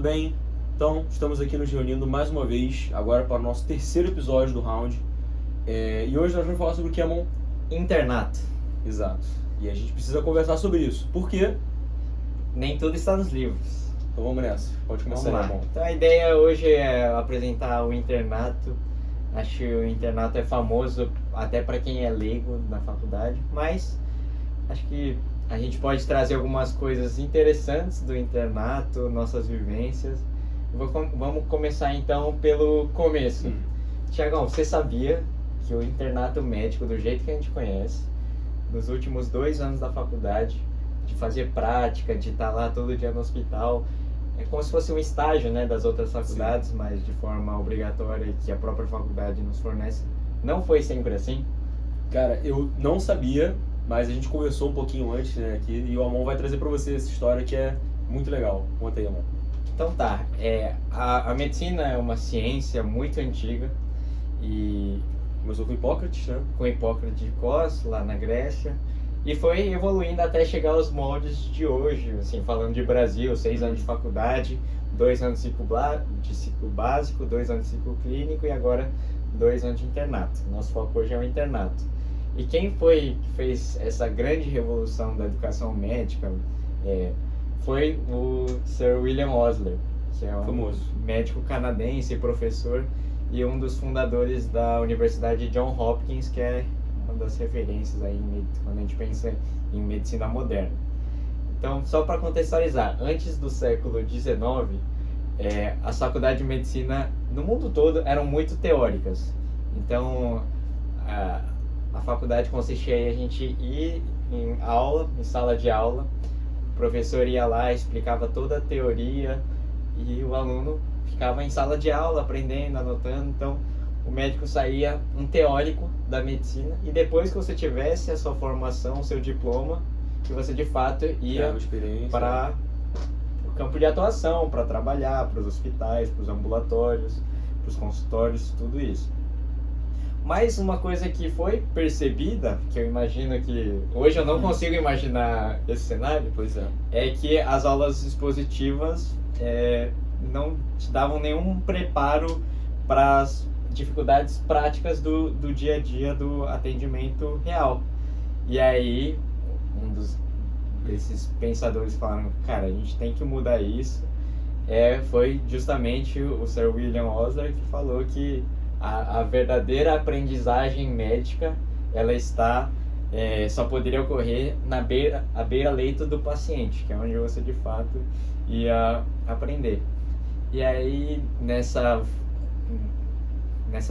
bem? Então, estamos aqui nos reunindo mais uma vez, agora para o nosso terceiro episódio do Round. E hoje nós vamos falar sobre o que, Amon? Internato. Exato. E a gente precisa conversar sobre isso. Por quê? Nem tudo está nos livros. Então vamos nessa. Pode começar, Vamos lá. Amon. Então a ideia hoje é apresentar o internato. Acho que o internato é famoso até para quem é leigo na faculdade, mas acho que a gente pode trazer algumas coisas interessantes do internato, nossas vivências. Vamos começar então pelo começo. Tiagão, você sabia que o internato médico, do jeito que a gente conhece, nos últimos 2 anos da faculdade, de fazer prática, de estar lá todo dia no hospital, é como se fosse um estágio, né, das outras faculdades, Sim. mas de forma obrigatória, que a própria faculdade nos fornece. Não foi sempre assim? Cara, eu não sabia, mas a gente conversou um pouquinho antes, né, aqui, e o Amon vai trazer pra você essa história que é muito legal. Conta aí, Amon. Então tá, a medicina é uma ciência muito antiga e... Começou com Hipócrates, né? Com Hipócrates de Cos, lá na Grécia, e foi evoluindo até chegar aos moldes de hoje, assim, falando de Brasil, 6 anos de faculdade, 2 anos de ciclo básico, 2 anos de ciclo clínico e agora 2 anos de internato. Nosso foco hoje é o internato. E quem foi que fez essa grande revolução da educação médica foi o Sir William Osler, que é um famoso médico canadense e professor e um dos fundadores da Universidade Johns Hopkins, que é uma das referências aí quando a gente pensa em medicina moderna. Então, só para contextualizar, antes do século XIX, as faculdades de medicina no mundo todo eram muito teóricas. Então, a faculdade consistia em a gente ir em aula, em sala de aula, o professor ia lá, explicava toda a teoria e o aluno ficava em sala de aula aprendendo, anotando. Então o médico saía um teórico da medicina e depois que você tivesse a sua formação, o seu diploma, que você de fato ia para o campo de atuação, para trabalhar, para os hospitais, para os ambulatórios, para os consultórios, tudo isso. Mas uma coisa que foi percebida, que eu imagino que... Hoje eu não consigo imaginar esse cenário. Pois é. É que as aulas expositivas não te davam nenhum preparo para as dificuldades práticas do dia a dia do atendimento real. E aí, desses pensadores falaram, cara, a gente tem que mudar isso. Foi justamente o Sir William Osler que falou que a verdadeira aprendizagem médica, ela está, só poderia ocorrer à beira-leito do paciente, que é onde você de fato ia aprender. E aí, nessa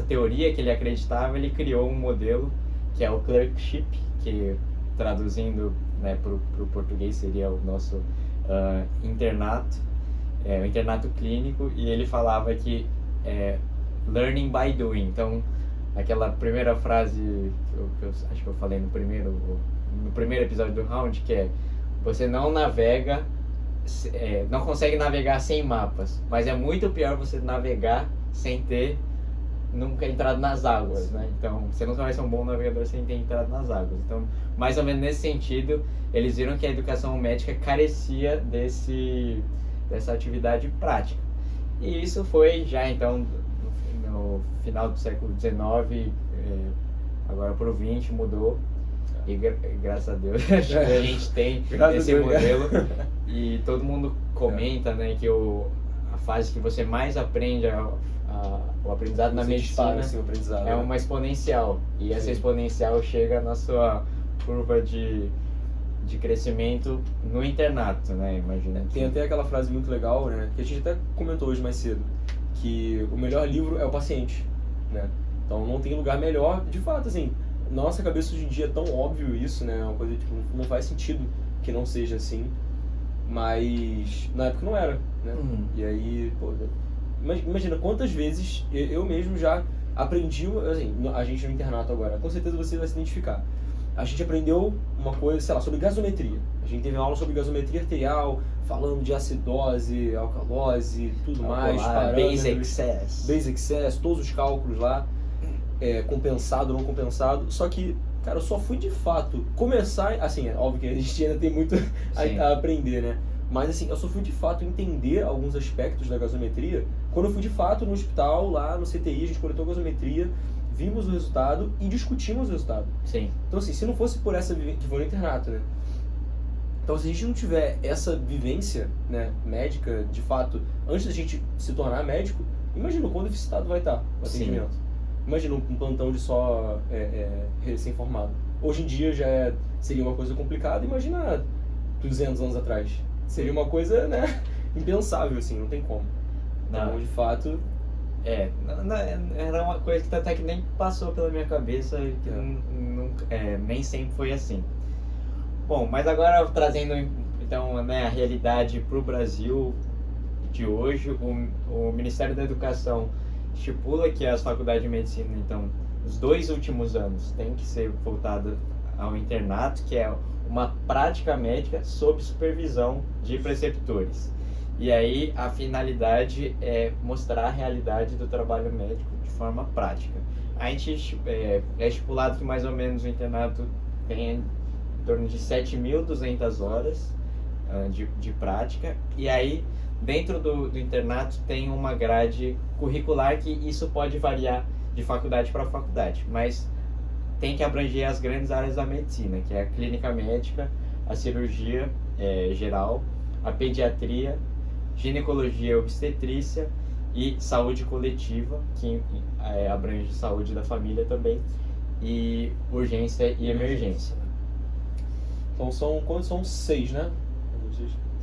teoria que ele acreditava, ele criou um modelo que é o clerkship, que traduzindo, né, para o português seria o nosso internato, o internato clínico, e ele falava que learning by doing. Então, aquela primeira frase que eu acho que eu falei no primeiro episódio do Round, que é: você não navega, não consegue navegar sem mapas, mas é muito pior você navegar sem ter nunca entrado nas águas, né? Então, você nunca vai ser um bom navegador sem ter entrado nas águas. Então, mais ou menos nesse sentido, eles viram que a educação médica carecia dessa atividade prática. E isso foi já, então, no final do século XIX, agora para o XX mudou, e graças a Deus a gente tem esse modelo, e todo mundo comenta, né, que a fase que você mais aprende o aprendizado na medicina é uma exponencial, e essa exponencial chega na sua curva de crescimento no internato, né? Imagina. Tem até aquela frase muito legal, né, que a gente até comentou hoje mais cedo, que o melhor livro é o paciente, né? Então não tem lugar melhor, de fato, assim, nossa cabeça hoje em dia é tão óbvio isso, né? É uma coisa tipo, não faz sentido que não seja assim, mas na época não era, né? E aí, pô, imagina quantas vezes eu mesmo já aprendi, assim, a gente no internato agora, com certeza você vai se identificar. A gente aprendeu uma coisa, sei lá, sobre gasometria. A gente teve uma aula sobre gasometria arterial, falando de acidose, alcalose, tudo mais, parâmetros, base excess, todos os cálculos lá, compensado, não compensado. Só que, cara, eu só fui de fato começar, assim, é óbvio que a gente ainda tem muito a aprender, né? Mas assim, eu só fui de fato entender alguns aspectos da gasometria quando eu fui de fato no hospital, lá no CTI, a gente coletou a gasometria, vimos o resultado e discutimos o resultado. Sim. Então assim, se não fosse por essa vivência, que foi no internato, né? Então se a gente não tiver essa vivência, né, médica, de fato, antes da gente se tornar médico, imagina o quão deficitado vai estar o atendimento. Sim. Imagina um plantão de só recém-formado. Hoje em dia seria uma coisa complicada, imagina 200 anos atrás. Seria uma coisa, né, impensável, assim, não tem como. Então, Não. de fato... Era uma coisa que até que nem passou pela minha cabeça, que nem sempre foi assim. Bom, mas agora trazendo então, né, a realidade para o Brasil de hoje, o Ministério da Educação estipula que as faculdades de medicina, então, os 2 últimos anos tem que ser voltado ao internato, que é uma prática médica sob supervisão de preceptores. E aí a finalidade é mostrar a realidade do trabalho médico de forma prática. A gente é estipulado que mais ou menos o internato tem em torno de 7.200 horas de prática, e aí dentro do internato tem uma grade curricular que isso pode variar de faculdade para faculdade, mas tem que abranger as grandes áreas da medicina, que é a clínica médica, a cirurgia geral, a pediatria, ginecologia e obstetrícia e saúde coletiva, que abrange saúde da família também, e urgência e emergência. Então são 6, né?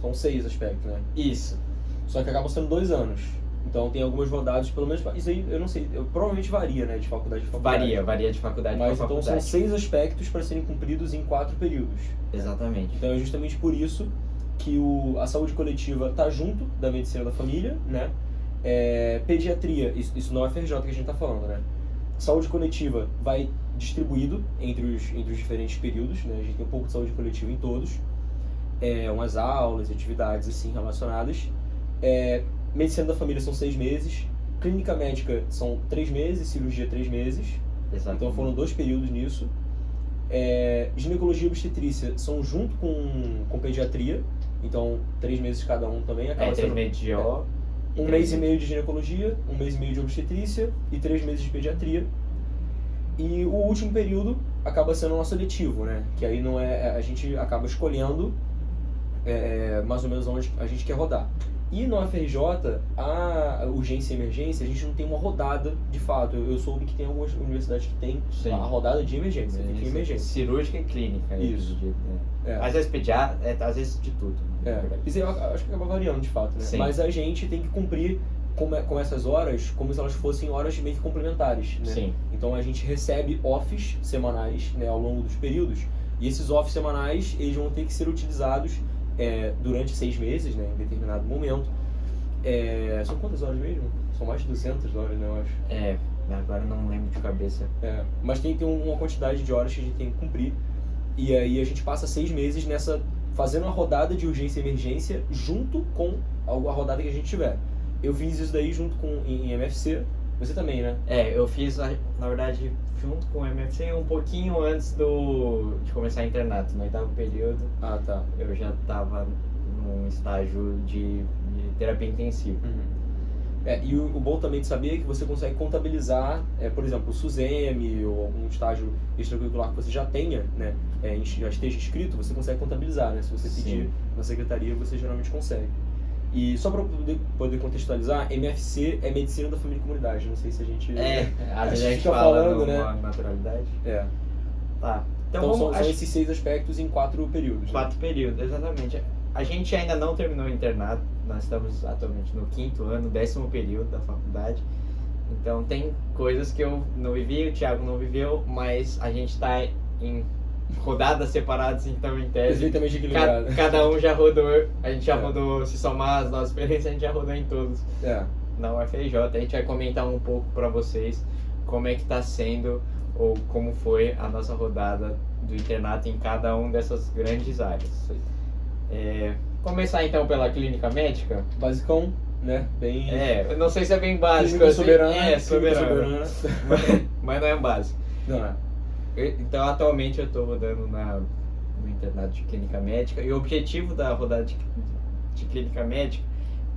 São 6 aspectos, né? Isso. Só que acabam sendo 2 anos. Então tem algumas rodadas, pelo menos, isso aí eu não sei, provavelmente varia, né, de faculdade para faculdade. Varia de faculdade para Mas faculdade. então são 6 aspectos para serem cumpridos em 4 períodos. Exatamente. Então é justamente por isso que a saúde coletiva está junto da medicina da família, né? Pediatria, isso não é FRJ que a gente está falando, né? Saúde coletiva vai distribuído entre os diferentes períodos, né? A gente tem um pouco de saúde coletiva em todos. Umas aulas, atividades assim relacionadas. Medicina da família são 6 meses, clínica médica são 3 meses, cirurgia 3 meses. Exatamente. Então foram 2 períodos nisso. Ginecologia e obstetrícia são junto com pediatria, então 3 meses cada um também. Acaba 3 meses de O. 1 mês e meio de ginecologia, 1 mês e meio de obstetrícia e 3 meses de pediatria. E o último período acaba sendo o nosso eletivo, né? Que aí não a gente acaba escolhendo mais ou menos onde a gente quer rodar. E no FRJ, a urgência e emergência, a gente não tem uma rodada de fato. Eu soube que tem algumas universidades que tem a rodada de emergência, fica em emergência. Cirúrgica e clínica. Isso. Às vezes pediatra, às vezes de tudo. Isso aí eu acho que acaba variando de fato, né? Sim. Mas a gente tem que cumprir com essas horas como se elas fossem horas meio que complementares, né? Sim. Então a gente recebe offs semanais, né, ao longo dos períodos, e esses offs semanais eles vão ter que ser utilizados durante 6 meses, né, em determinado momento. São quantas horas mesmo? São mais de 200 horas, né, eu acho. Agora não lembro de cabeça. Mas tem uma quantidade de horas que a gente tem que cumprir, e aí a gente passa 6 meses fazendo a rodada de urgência e emergência junto com a rodada que a gente tiver. Eu fiz isso daí junto em MFC, você também, né? Eu fiz, na verdade, junto com o MFC um pouquinho antes de começar a internato, no 8º período. Ah, tá. Eu já estava num estágio de terapia intensiva. E o bom também de saber é que você consegue contabilizar, por exemplo, o SUSEME ou algum estágio extracurricular que você já tenha, né, já esteja inscrito, você consegue contabilizar, né? Se você pedir na secretaria, você geralmente consegue. E só para poder contextualizar, MFC é Medicina da Família e Comunidade, não sei se a gente... às vezes a gente fica fala falando, né? Com naturalidade. Tá. Então são esses 6 aspectos em 4 períodos. 4 períodos, exatamente. A gente ainda não terminou o internato, nós estamos atualmente no 5º ano, 10º período da faculdade. Então tem coisas que eu não vivi, o Thiago não viveu, mas a gente está em rodadas separadas, então em tese perfeitamente equilibrado. Cada um já rodou, a gente já rodou, se somar as nossas experiências, a gente já rodou em todos. Na UFRJ, a gente vai comentar um pouco para vocês como é que está sendo ou como foi a nossa rodada do internato em cada uma dessas grandes áreas. Começar então pela clínica médica. Basicão, né? Bem... eu não sei se é bem básico. Clínica soberana. Soberana. Mas não é básico. Não é. Então, atualmente eu estou rodando no internato de clínica médica, e o objetivo da rodada de clínica médica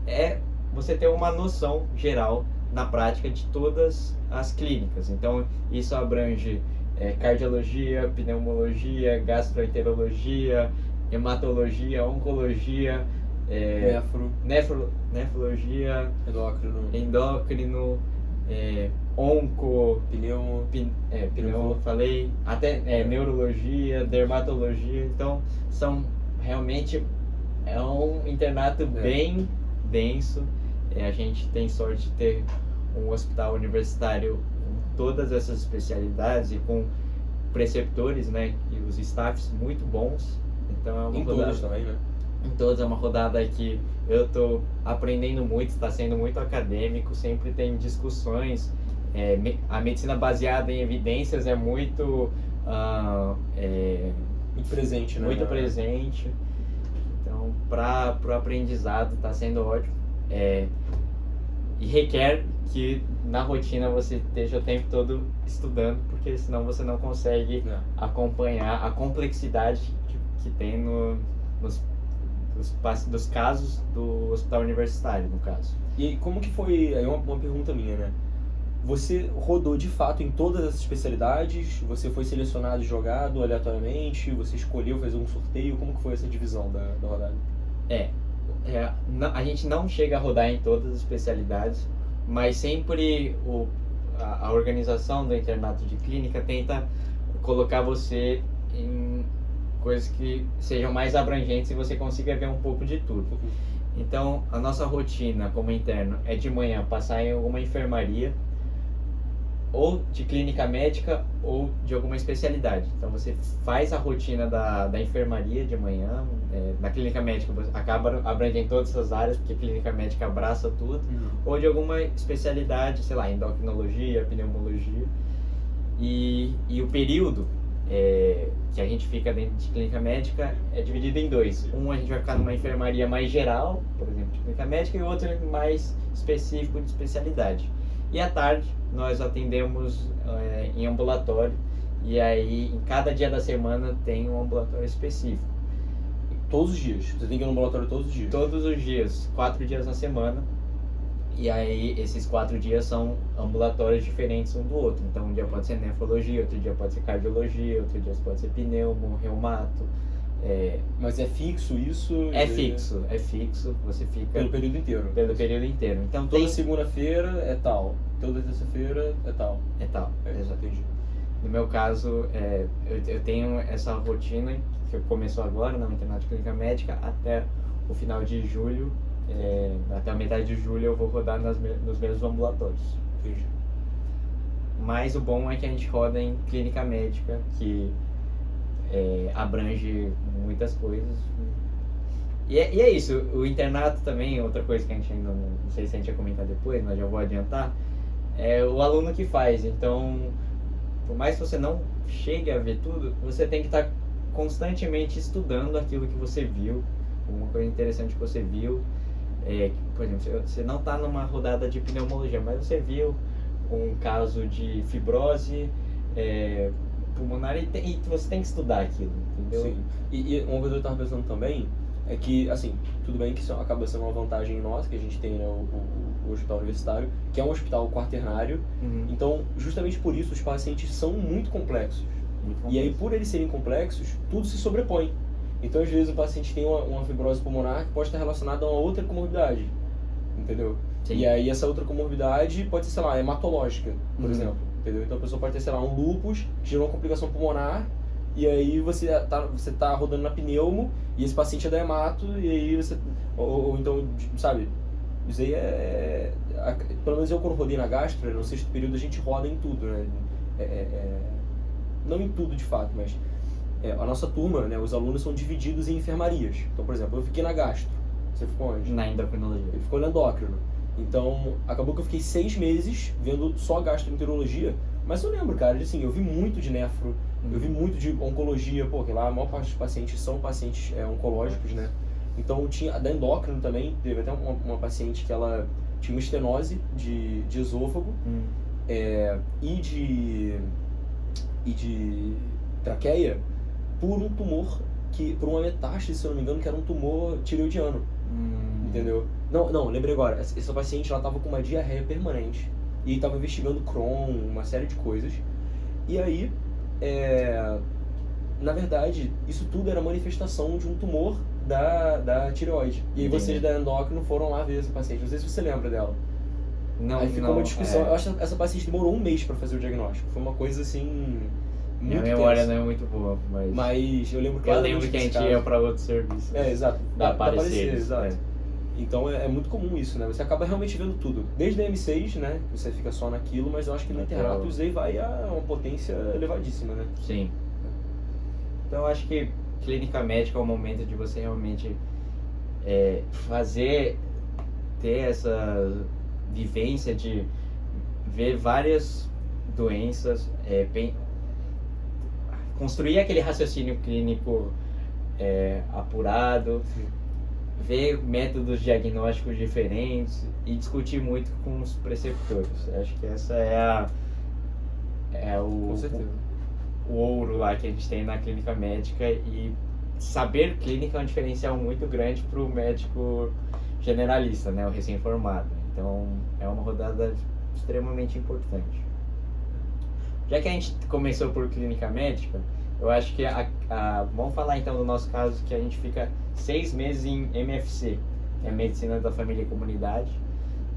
é você ter uma noção geral na prática de todas as clínicas. Então, isso abrange cardiologia, pneumologia, gastroenterologia, hematologia, oncologia, nefrologia, endócrino, onco, pneumo, falei, até neurologia, dermatologia. Então, são realmente um internato bem denso. A gente tem sorte de ter um hospital universitário com todas essas especialidades e com preceptores, né, e os staffs muito bons. Então é uma rodada todos também, né? Em todos, é uma rodada que eu tô aprendendo muito, está sendo muito acadêmico, sempre tem discussões. A medicina baseada em evidências é muito muito presente, né? Muito presente. Então, para o aprendizado está sendo ótimo. E requer que na rotina você esteja o tempo todo estudando, porque senão você não consegue acompanhar a complexidade que tem dos casos do hospital universitário, no caso. E como que foi, aí uma pergunta minha, né? Você rodou de fato em todas as especialidades? Você foi selecionado e jogado aleatoriamente? Você escolheu fazer um sorteio? Como que foi essa divisão da rodada? A gente não chega a rodar em todas as especialidades, mas sempre a organização do internato de clínica tenta colocar você em coisas que sejam mais abrangentes e você consiga ver um pouco de tudo. Então, a nossa rotina como interno é de manhã passar em alguma enfermaria, ou de clínica médica ou de alguma especialidade. Então você faz a rotina da enfermaria de manhã, na clínica médica você acaba abrangendo todas essas áreas, porque a clínica médica abraça tudo, ou de alguma especialidade, sei lá, endocrinologia, pneumologia. E o período que a gente fica dentro de clínica médica é dividido em dois. A gente vai ficar numa enfermaria mais geral, por exemplo, de clínica médica, e o outro mais específico de especialidade. E à tarde nós atendemos em ambulatório, e aí em cada dia da semana tem um ambulatório específico. Todos os dias? Você tem que ir no ambulatório todos os dias? Todos os dias, 4 dias na semana. E aí esses 4 dias são ambulatórios diferentes um do outro. Então um dia pode ser nefrologia, outro dia pode ser cardiologia, outro dia pode ser pneumo, reumato. Mas é fixo isso? É fixo, você fica... Pelo período inteiro? Pelo período inteiro. Então, toda segunda-feira é tal, toda terça-feira é tal? É tal, entendi. No meu caso, eu tenho essa rotina que começou agora no internato de clínica médica até o final de julho. Até a metade de julho eu vou rodar nos mesmos ambulatórios. Entendi. Mas o bom é que a gente roda em clínica médica, que abrange muitas coisas. E é isso, o internato também, outra coisa que a gente ainda não sei se a gente vai comentar depois, mas já vou adiantar, é o aluno que faz. Então, por mais que você não chegue a ver tudo, você tem que estar constantemente estudando aquilo que você viu, uma coisa interessante que você viu. Por exemplo, você não está numa rodada de pneumologia, mas você viu um caso de fibrose pulmonar e você tem que estudar aquilo, entendeu? Sim. E uma coisa que eu estava pensando também é que, assim, tudo bem que isso acaba sendo uma vantagem nossa, que a gente tem, né, o hospital universitário, que é um hospital quaternário. Então, justamente por isso, os pacientes são muito complexos. E aí, por eles serem complexos, tudo se sobrepõe. Então, às vezes, o paciente tem uma fibrose pulmonar que pode estar relacionada a uma outra comorbidade, entendeu? Sim. E aí, essa outra comorbidade pode ser, sei lá, hematológica, por exemplo, entendeu? Então, a pessoa pode ter, sei lá, um lúpus, que gerou uma complicação pulmonar, e aí você tá rodando na pneumo, e esse paciente é da hemato, e aí você... Ou então, sabe, isso aí pelo menos eu, quando rodei na gastro, no 6º período, a gente roda em tudo, né? Não em tudo, de fato, mas... a nossa turma, né, os alunos são divididos em enfermarias. Então, por exemplo, eu fiquei na gastro. Você ficou onde? Na endocrinologia. Ele ficou na endócrino. Então, acabou que eu fiquei 6 meses vendo só gastroenterologia. Mas eu lembro, cara, assim, eu vi muito de nefro, eu vi muito de oncologia, porque lá a maior parte dos pacientes são pacientes oncológicos, né? Então, tinha da endócrino também, teve até uma paciente que ela tinha uma estenose de esôfago e de traqueia, por um tumor que por uma metástase, se eu não me engano, que era um tumor tireoidiano, entendeu? Não, lembrei agora. Essa paciente, ela tava com uma diarreia permanente e tava investigando Crohn, uma série de coisas. E aí, na verdade, isso tudo era manifestação de um tumor da tireoide. E aí vocês da endócrino foram lá ver essa paciente. Não sei se você lembra dela. Não, aí ficou uma discussão. Eu acho que essa paciente demorou um mês pra fazer o diagnóstico. Foi uma coisa assim. Minha muito memória tensa. não é muito boa, Mas eu lembro que eu lembro que a gente ia pra outro serviço. Exato. Da Aparecer, Apareceres. exato. Então é muito comum isso, né? Você acaba realmente vendo tudo. Desde a M6, né? Você fica só naquilo, mas eu acho que no internato isso aí vai a uma potência elevadíssima, né? Sim. Então eu acho que clínica médica é o momento de você realmente ter essa vivência de ver várias doenças, construir aquele raciocínio clínico apurado, Sim. ver métodos diagnósticos diferentes e discutir muito com os preceptores. Acho que essa Com certeza. o ouro lá que a gente tem na clínica médica, e saber clínica é um diferencial muito grande para o médico generalista, né, o recém-formado. Então é uma rodada extremamente importante. Já que a gente começou por clínica médica, eu acho que vamos falar então do nosso caso, que a gente fica 6 meses em MFC, que é Medicina da Família e Comunidade.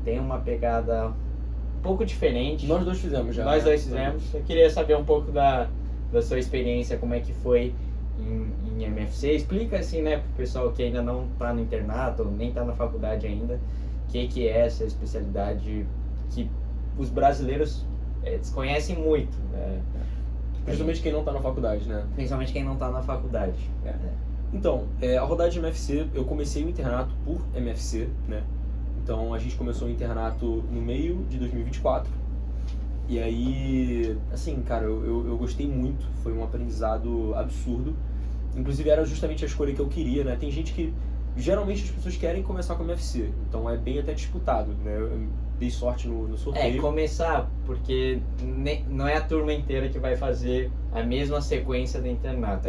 Tem uma pegada um pouco diferente. Nós dois fizemos já. Nós dois fizemos. Eu queria saber um pouco da sua experiência, como é que foi em MFC. Explica assim, né, pro pessoal que ainda não tá no internato, ou nem tá na faculdade ainda, o que é essa especialidade que os brasileiros desconhecem muito, né? Principalmente quem não tá na faculdade, né? Principalmente quem não tá na faculdade. Então, a rodada de MFC, eu comecei o internato por MFC, né? Então a gente começou o internato no meio de 2024. E aí, assim, cara, eu gostei muito, foi um aprendizado absurdo. Inclusive era justamente a escolha que eu queria, né? Tem gente que, geralmente as pessoas querem começar com MFC, então é bem até disputado, né? Eu dei sorte no sorteio. Começar, porque não é a turma inteira que vai fazer a mesma sequência do internato.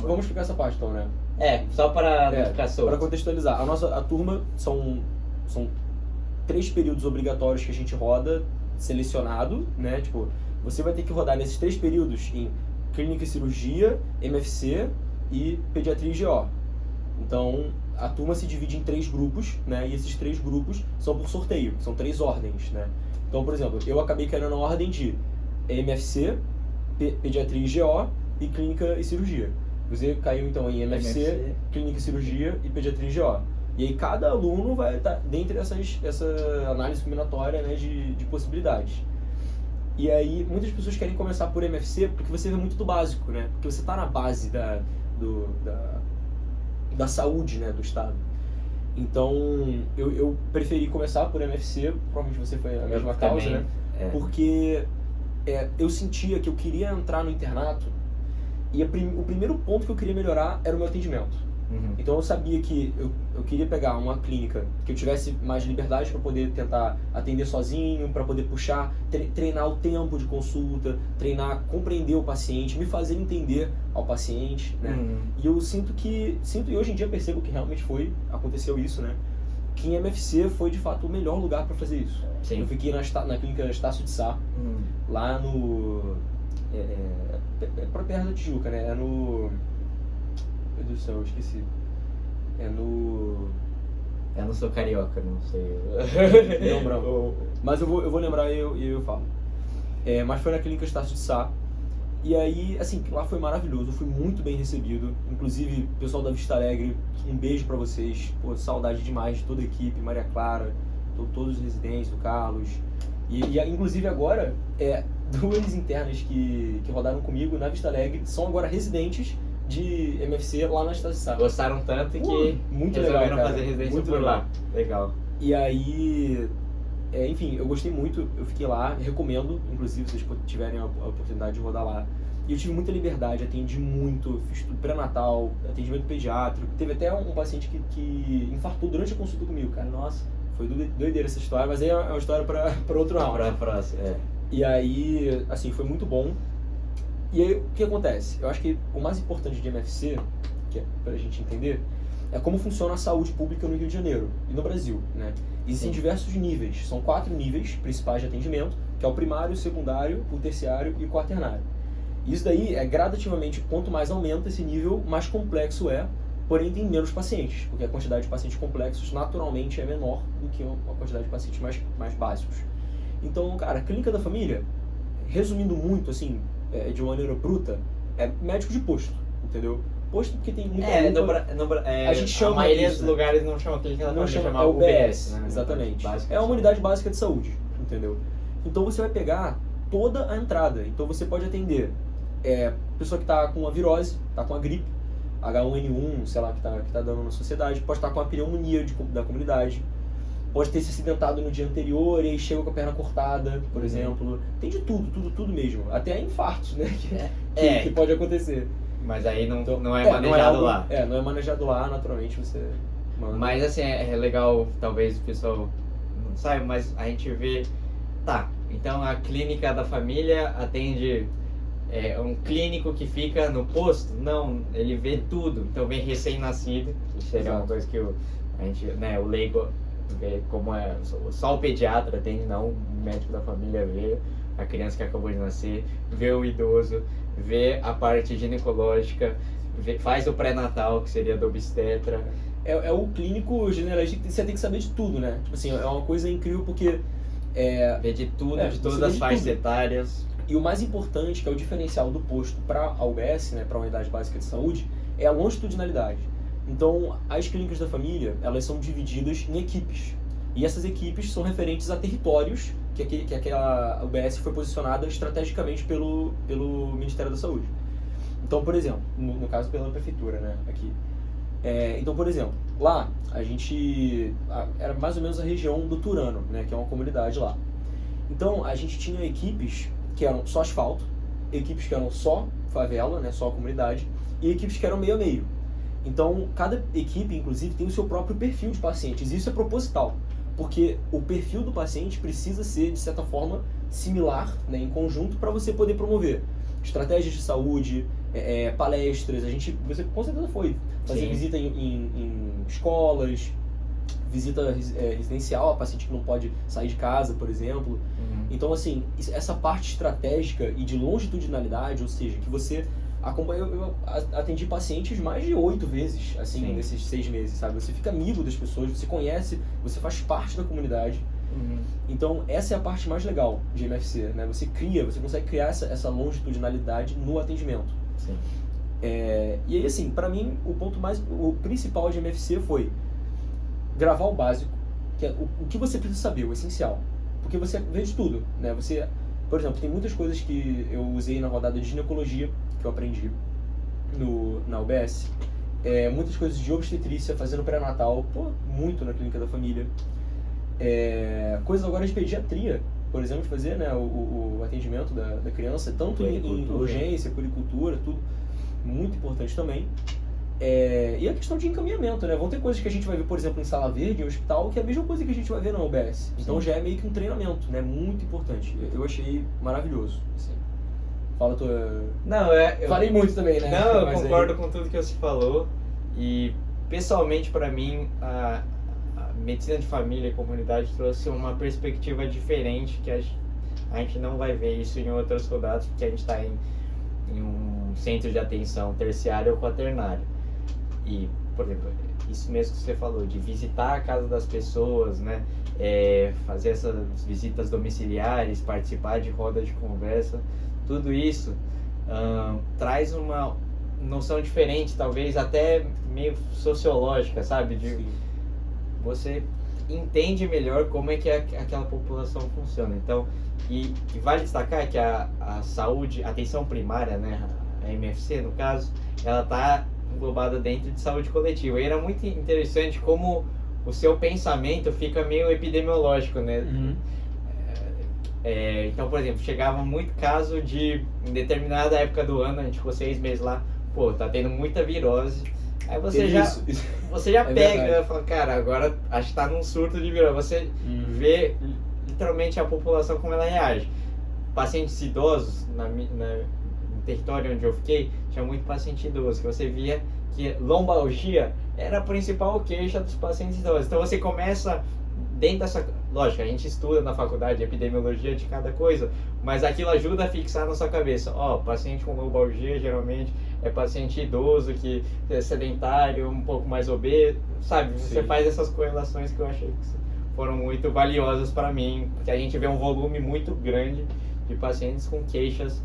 Vamos explicar essa parte então, né? Só para não ficar solto. Para contextualizar, a turma são 3 períodos obrigatórios que a gente roda, selecionado, né? Tipo, você vai ter que rodar nesses 3 períodos em clínica e cirurgia, MFC e pediatria e GO. Então, a turma se divide em 3 grupos, né? E esses 3 grupos são por sorteio, são 3 ordens, né? Então, por exemplo, eu acabei caindo na ordem de MFC, pediatria e GO e clínica e cirurgia. Você caiu então em MFC, clínica e cirurgia e pediatria e GO. E aí cada aluno vai estar dentro essa análise combinatória, né, de possibilidades. E aí muitas pessoas querem começar por MFC porque você vê muito do básico, né? Porque você está na base da saúde, né, do estado. Então eu preferi começar por MFC, provavelmente você foi a mesma causa, também, né? Porque eu sentia que eu queria entrar no internato e o primeiro ponto que eu queria melhorar era o meu atendimento. Uhum. Então eu sabia que eu queria pegar uma clínica que eu tivesse mais liberdade para poder tentar atender sozinho, para poder puxar, treinar o tempo de consulta, compreender o paciente, me fazer entender ao paciente, né? Uhum. E eu sinto e hoje em dia percebo que realmente aconteceu isso, né? Que em MFC foi de fato o melhor lugar para fazer isso. Sim. Eu fiquei na clínica Estácio de Sá, lá no... pra perto da Tijuca, né? Meu Deus do céu, eu esqueci. Eu não sou carioca, não sei. Não. Mas eu vou lembrar e eu falo. Mas foi na clínica Estácio de Sá. E aí, assim, lá foi maravilhoso, eu fui muito bem recebido. Inclusive, pessoal da Vista Alegre, um beijo pra vocês. Pô, saudade demais de toda a equipe, Maria Clara, todos os residentes, o Carlos. E inclusive agora, 2 internas que rodaram comigo na Vista Alegre são agora residentes de MFC lá na Estácio de Sá. Gostaram tanto que muito resolveram legal, fazer residência muito por lá. Legal. E aí, enfim, eu gostei muito, eu fiquei lá, recomendo, inclusive, se vocês tiverem a oportunidade de rodar lá. E eu tive muita liberdade, atendi muito, fiz tudo pré-natal, atendimento pediátrico. Teve até um paciente que infartou durante a consulta comigo, cara. Nossa, foi doideira essa história, mas aí é uma história para outro round. Pra próxima, E aí, assim, foi muito bom. E aí, o que acontece? Eu acho que o mais importante de MFC que é pra gente entender, é como funciona a saúde pública no Rio de Janeiro e no Brasil, né? Existem diversos níveis, são 4 níveis principais de atendimento, que é o primário, o secundário, o terciário e o quaternário. Isso daí é gradativamente, quanto mais aumenta esse nível, mais complexo é, porém tem menos pacientes, porque a quantidade de pacientes complexos naturalmente é menor do que a quantidade de pacientes mais básicos. Então, cara, a clínica da família, resumindo muito, assim, de uma maneira bruta, é médico de posto, entendeu? Posto porque tem muita a gente chama a maioria isso, dos lugares não chama clínica da não família, chama, chama UBS, né? exatamente. Básica É uma de unidade básica de saúde, entendeu? Então você vai pegar toda a entrada. Então você pode atender pessoa que está com uma virose, está com a gripe, H1N1, sei lá, que tá dando na sociedade, pode estar com a pneumonia da comunidade, pode ter se acidentado no dia anterior e aí chega com a perna cortada, por exemplo. Tem de tudo mesmo. Até infartos, né? Que pode acontecer. Mas aí não, Então, não é manejado lá. Não é manejado lá, naturalmente você manda. Mas assim, é legal, talvez o pessoal não saiba, mas a gente vê... Tá, então a clínica da família atende um clínico que fica no posto? Não, ele vê tudo. Então vem recém-nascido, que seria uma coisa que a gente, né, o leigo vê como só o pediatra atende, não o médico da família vê a criança que acabou de nascer, vê o idoso, vê a parte ginecológica, faz o pré-natal, que seria do obstetra. É o clínico generalista que você tem que saber de tudo, né? Tipo assim, é uma coisa incrível porque... vê de tudo, de todas as faixas etárias. E o mais importante, que é o diferencial do posto para a UBS, né, para a Unidade Básica de Saúde, é a longitudinalidade. Então, as clínicas da família, elas são divididas em equipes. E essas equipes são referentes a territórios que aquela UBS foi posicionada estrategicamente pelo Ministério da Saúde. Então, por exemplo, no caso pela prefeitura, né, aqui. Então, por exemplo, lá a gente era mais ou menos a região do Turano, né, que é uma comunidade lá. Então, a gente tinha equipes que eram só asfalto, equipes que eram só favela, né, só comunidade, e equipes que eram meio a meio. Então, cada equipe, inclusive, tem o seu próprio perfil de pacientes. Isso é proposital, porque o perfil do paciente precisa ser, de certa forma, similar, né, em conjunto, para você poder promover estratégias de saúde, palestras. Você com certeza foi fazer Sim. visita em escolas, visita residencial a paciente que não pode sair de casa, por exemplo. Então, assim, essa parte estratégica e de longitudinalidade, ou seja, que você acompanha... Eu atendi pacientes mais de 8 vezes, assim, Sim. nesses 6 meses, sabe? Você fica amigo das pessoas, você conhece, você faz parte da comunidade. Então, essa é a parte mais legal de MFC, né? Você consegue criar essa longitudinalidade no atendimento. Sim. E aí, assim, pra mim, o principal de MFC foi gravar o básico, que é o que você precisa saber, o essencial. Porque você vê de tudo, né? Por exemplo, tem muitas coisas que eu usei na rodada de ginecologia, que eu aprendi na UBS. Muitas coisas de obstetrícia, fazendo pré-natal, muito na clínica da família. Coisas agora de pediatria, por exemplo, de fazer, né, o atendimento da criança, tanto em urgência, puericultura, tudo. Muito importante também. E a questão de encaminhamento, né? Vão ter coisas que a gente vai ver, por exemplo, em sala verde, em hospital, que é a mesma coisa que a gente vai ver na UBS. Então já é meio que um treinamento, né? Muito importante. Eu achei maravilhoso. Assim. Fala a tua... Não, Falei muito também, né? Não, eu concordo com tudo que você falou. E, pessoalmente, para mim, a medicina de família e comunidade trouxe uma perspectiva diferente, que a gente não vai ver isso em outras rodadas, porque a gente está em um centro de atenção terciário ou quaternário. E, por exemplo, isso mesmo que você falou, de visitar a casa das pessoas, né? Fazer essas visitas domiciliares, participar de rodas de conversa, tudo isso traz uma noção diferente, talvez até meio sociológica, sabe? Você entende melhor como é que aquela população funciona. Então, e vale destacar que a saúde, a atenção primária, né, a MFC no caso, ela está englobada dentro de saúde coletiva. E era muito interessante como o seu pensamento fica meio epidemiológico, né? Então, por exemplo, chegava muito caso de, em determinada época do ano, a gente ficou 6 meses lá, tá tendo muita virose. Aí você já pega e fala, cara, agora acho que tá num surto de virose. Você vê literalmente a população como ela reage. Pacientes idosos, em território onde eu fiquei, tinha muito paciente idoso, que você via que lombalgia era a principal queixa dos pacientes idosos. Então você começa dentro dessa... Lógico, a gente estuda na faculdade epidemiologia de cada coisa, mas aquilo ajuda a fixar na sua cabeça. Paciente com lombalgia geralmente é paciente idoso, que é sedentário, um pouco mais obeso, sabe? Você faz essas correlações que eu achei que foram muito valiosas para mim, porque a gente vê um volume muito grande de pacientes com queixas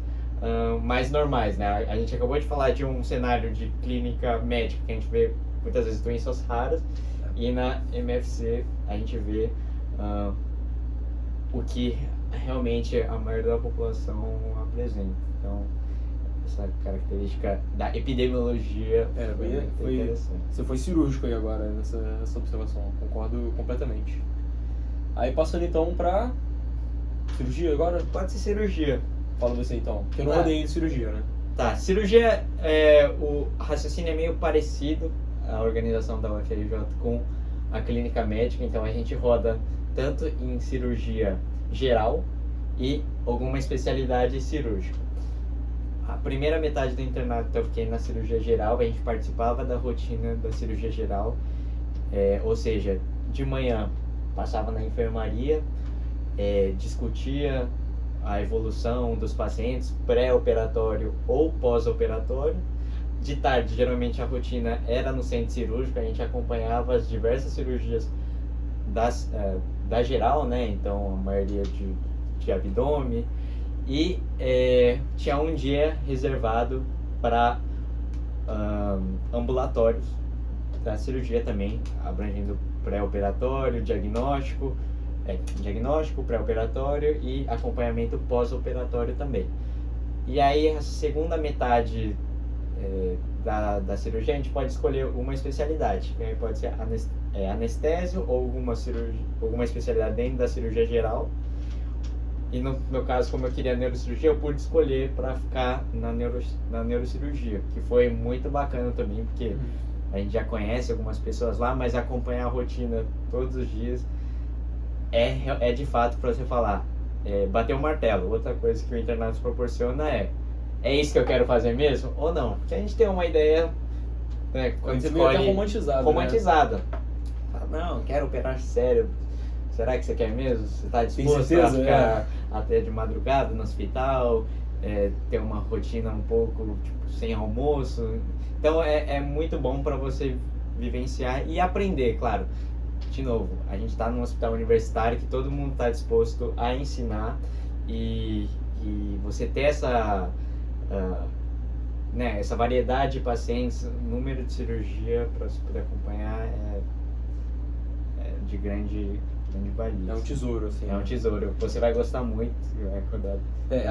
mais normais, né? A gente acabou de falar de um cenário de clínica médica, que a gente vê muitas vezes doenças raras, e na MFC a gente vê o que realmente a maioria da população apresenta. Então, essa característica da epidemiologia foi interessante. Você foi cirúrgico aí agora nessa observação, concordo completamente. Aí passando então pra cirurgia agora? Pode ser cirurgia. Fala você então, porque eu não rodei em cirurgia, né? Tá, cirurgia, o raciocínio é meio parecido, a organização da UFRJ com a clínica médica, então a gente roda tanto em cirurgia geral e alguma especialidade cirúrgica. A primeira metade do internato eu fiquei na cirurgia geral, a gente participava da rotina da cirurgia geral, ou seja, de manhã passava na enfermaria, discutia a evolução dos pacientes pré-operatório ou pós-operatório. De tarde, geralmente a rotina era no centro cirúrgico, a gente acompanhava as diversas cirurgias da geral, né? Então, a maioria de abdômen. E tinha um dia reservado para ambulatórios da cirurgia também, abrangendo pré-operatório, diagnóstico, pré-operatório e acompanhamento pós-operatório também. E aí, a segunda metade da cirurgia, a gente pode escolher uma especialidade, que pode ser anestésio ou alguma especialidade dentro da cirurgia geral. E no meu caso, como eu queria neurocirurgia, eu pude escolher para ficar na neurocirurgia, que foi muito bacana também, porque a gente já conhece algumas pessoas lá, mas acompanhar a rotina todos os dias é de fato para você falar, bater o martelo. Outra coisa que o internato proporciona é isso que eu quero fazer mesmo ou não? Porque a gente tem uma ideia, né, quando você escolhe, até romantizada. Né? Fala, não, quero operar cérebro. Será que você quer mesmo? Você está disposto a ficar até de madrugada no hospital, ter uma rotina um pouco sem almoço? Então é muito bom para você vivenciar e aprender, claro. De novo, a gente está num hospital universitário que todo mundo está disposto a ensinar e você ter essa variedade de pacientes, número de cirurgia para você poder acompanhar é de grande valia. É um tesouro, assim. É um tesouro. Você vai gostar muito.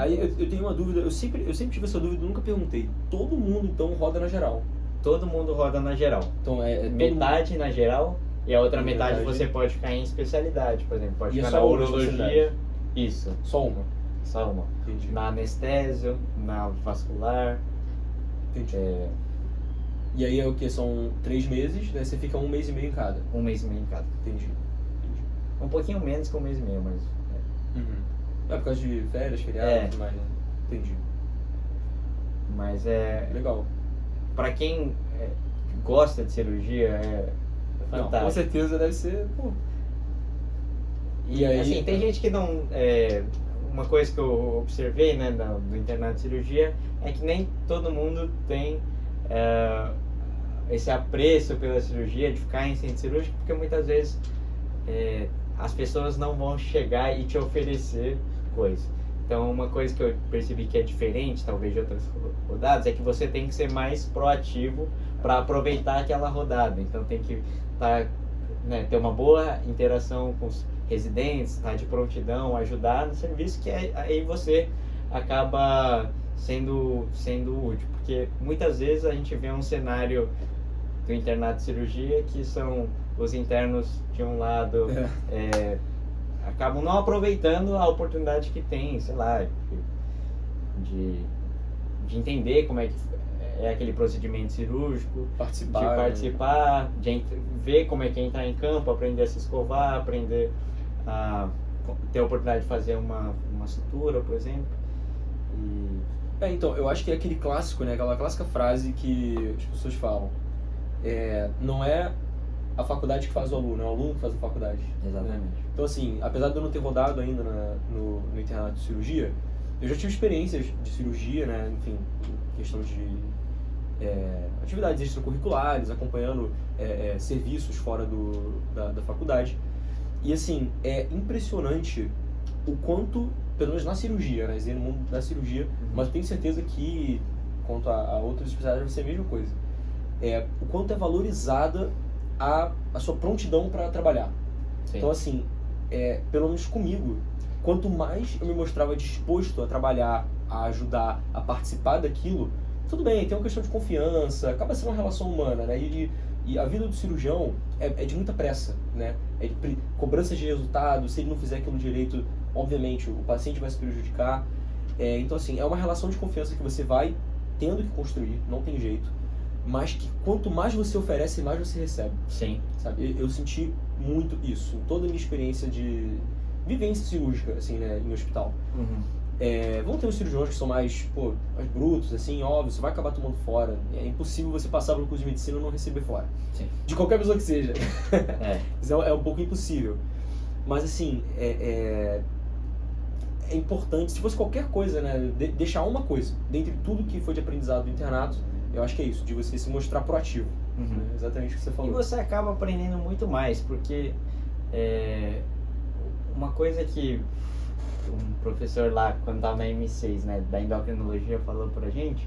Aí eu tenho uma dúvida, eu sempre tive essa dúvida, eu nunca perguntei. Todo mundo, então, roda na geral? Todo mundo roda na geral. Então, metade na geral e a outra metade você pode ficar em especialidade, por exemplo. Pode ficar na urologia. Isso. Só uma? Só uma. Entendi. Na anestésio, na vascular. Entendi. E aí é o que? São 3 meses, né? Você fica 1 mês e meio em cada? 1 mês e meio em cada. Entendi. Um pouquinho menos que 1 mês e meio, mas... É por causa de férias, feriados e tudo mais, né? Entendi. Mas legal. Pra quem gosta de cirurgia, é fantástico. Não, com certeza deve ser, pô. E aí, assim, tem gente que não... uma coisa que eu observei, né, do internato de cirurgia, é que nem todo mundo tem esse apreço pela cirurgia, de ficar em centro cirúrgico, porque muitas vezes as pessoas não vão chegar e te oferecer coisa. Então, uma coisa que eu percebi que é diferente, talvez de outras rodadas, é que você tem que ser mais proativo para aproveitar aquela rodada. Então, tem que ter uma boa interação com os residentes, estar de prontidão, ajudar no serviço, que aí você acaba sendo útil. Porque muitas vezes a gente vê um cenário do internato de cirurgia que são os internos de um lado acabam não aproveitando a oportunidade que tem, sei lá, de entender como é que é aquele procedimento cirúrgico, participar, de ver como é que é entrar em campo, aprender a se escovar, aprender a ter a oportunidade de fazer uma sutura, por exemplo. Então, eu acho que é aquele clássico, né? Aquela clássica frase que as pessoas falam. Não é a faculdade que faz o aluno que faz a faculdade. Exatamente. Né? Então, assim, apesar de eu não ter rodado ainda no internato de cirurgia, eu já tive experiências de cirurgia, né? Enfim, questão de atividades extracurriculares, acompanhando serviços fora da faculdade. E, assim, é impressionante o quanto, pelo menos na cirurgia, né? No mundo da cirurgia, mas eu tenho certeza que, quanto a outras especialidades, vai ser a mesma coisa. O quanto é valorizada a sua prontidão para trabalhar. Sim. Então, assim, pelo menos comigo, quanto mais eu me mostrava disposto a trabalhar, a ajudar, a participar daquilo, tudo bem, tem uma questão de confiança, acaba sendo uma relação humana, né? E a vida do cirurgião é de muita pressa, né? É de cobrança de resultado, se ele não fizer aquilo direito, obviamente, o paciente vai se prejudicar. Então, assim, é uma relação de confiança que você vai tendo que construir, não tem jeito. Mas que quanto mais você oferece, mais você recebe. Sim. Sabe? Eu senti muito isso em toda a minha experiência de vivência cirúrgica, assim, né, em hospital. Vão ter uns cirurgiões que são mais brutos, assim, óbvio, você vai acabar tomando fora. É impossível você passar pelo curso de medicina e não receber fora. Sim. De qualquer pessoa que seja. Isso é um pouco impossível. Mas, assim, é importante, se fosse qualquer coisa, né, deixar uma coisa, dentre tudo que foi de aprendizado do internato, eu acho que é isso, de você se mostrar proativo. Né? Exatamente o que você falou. E você acaba aprendendo muito mais, porque uma coisa que um professor lá, quando estava na M6, né, da endocrinologia, falou pra gente,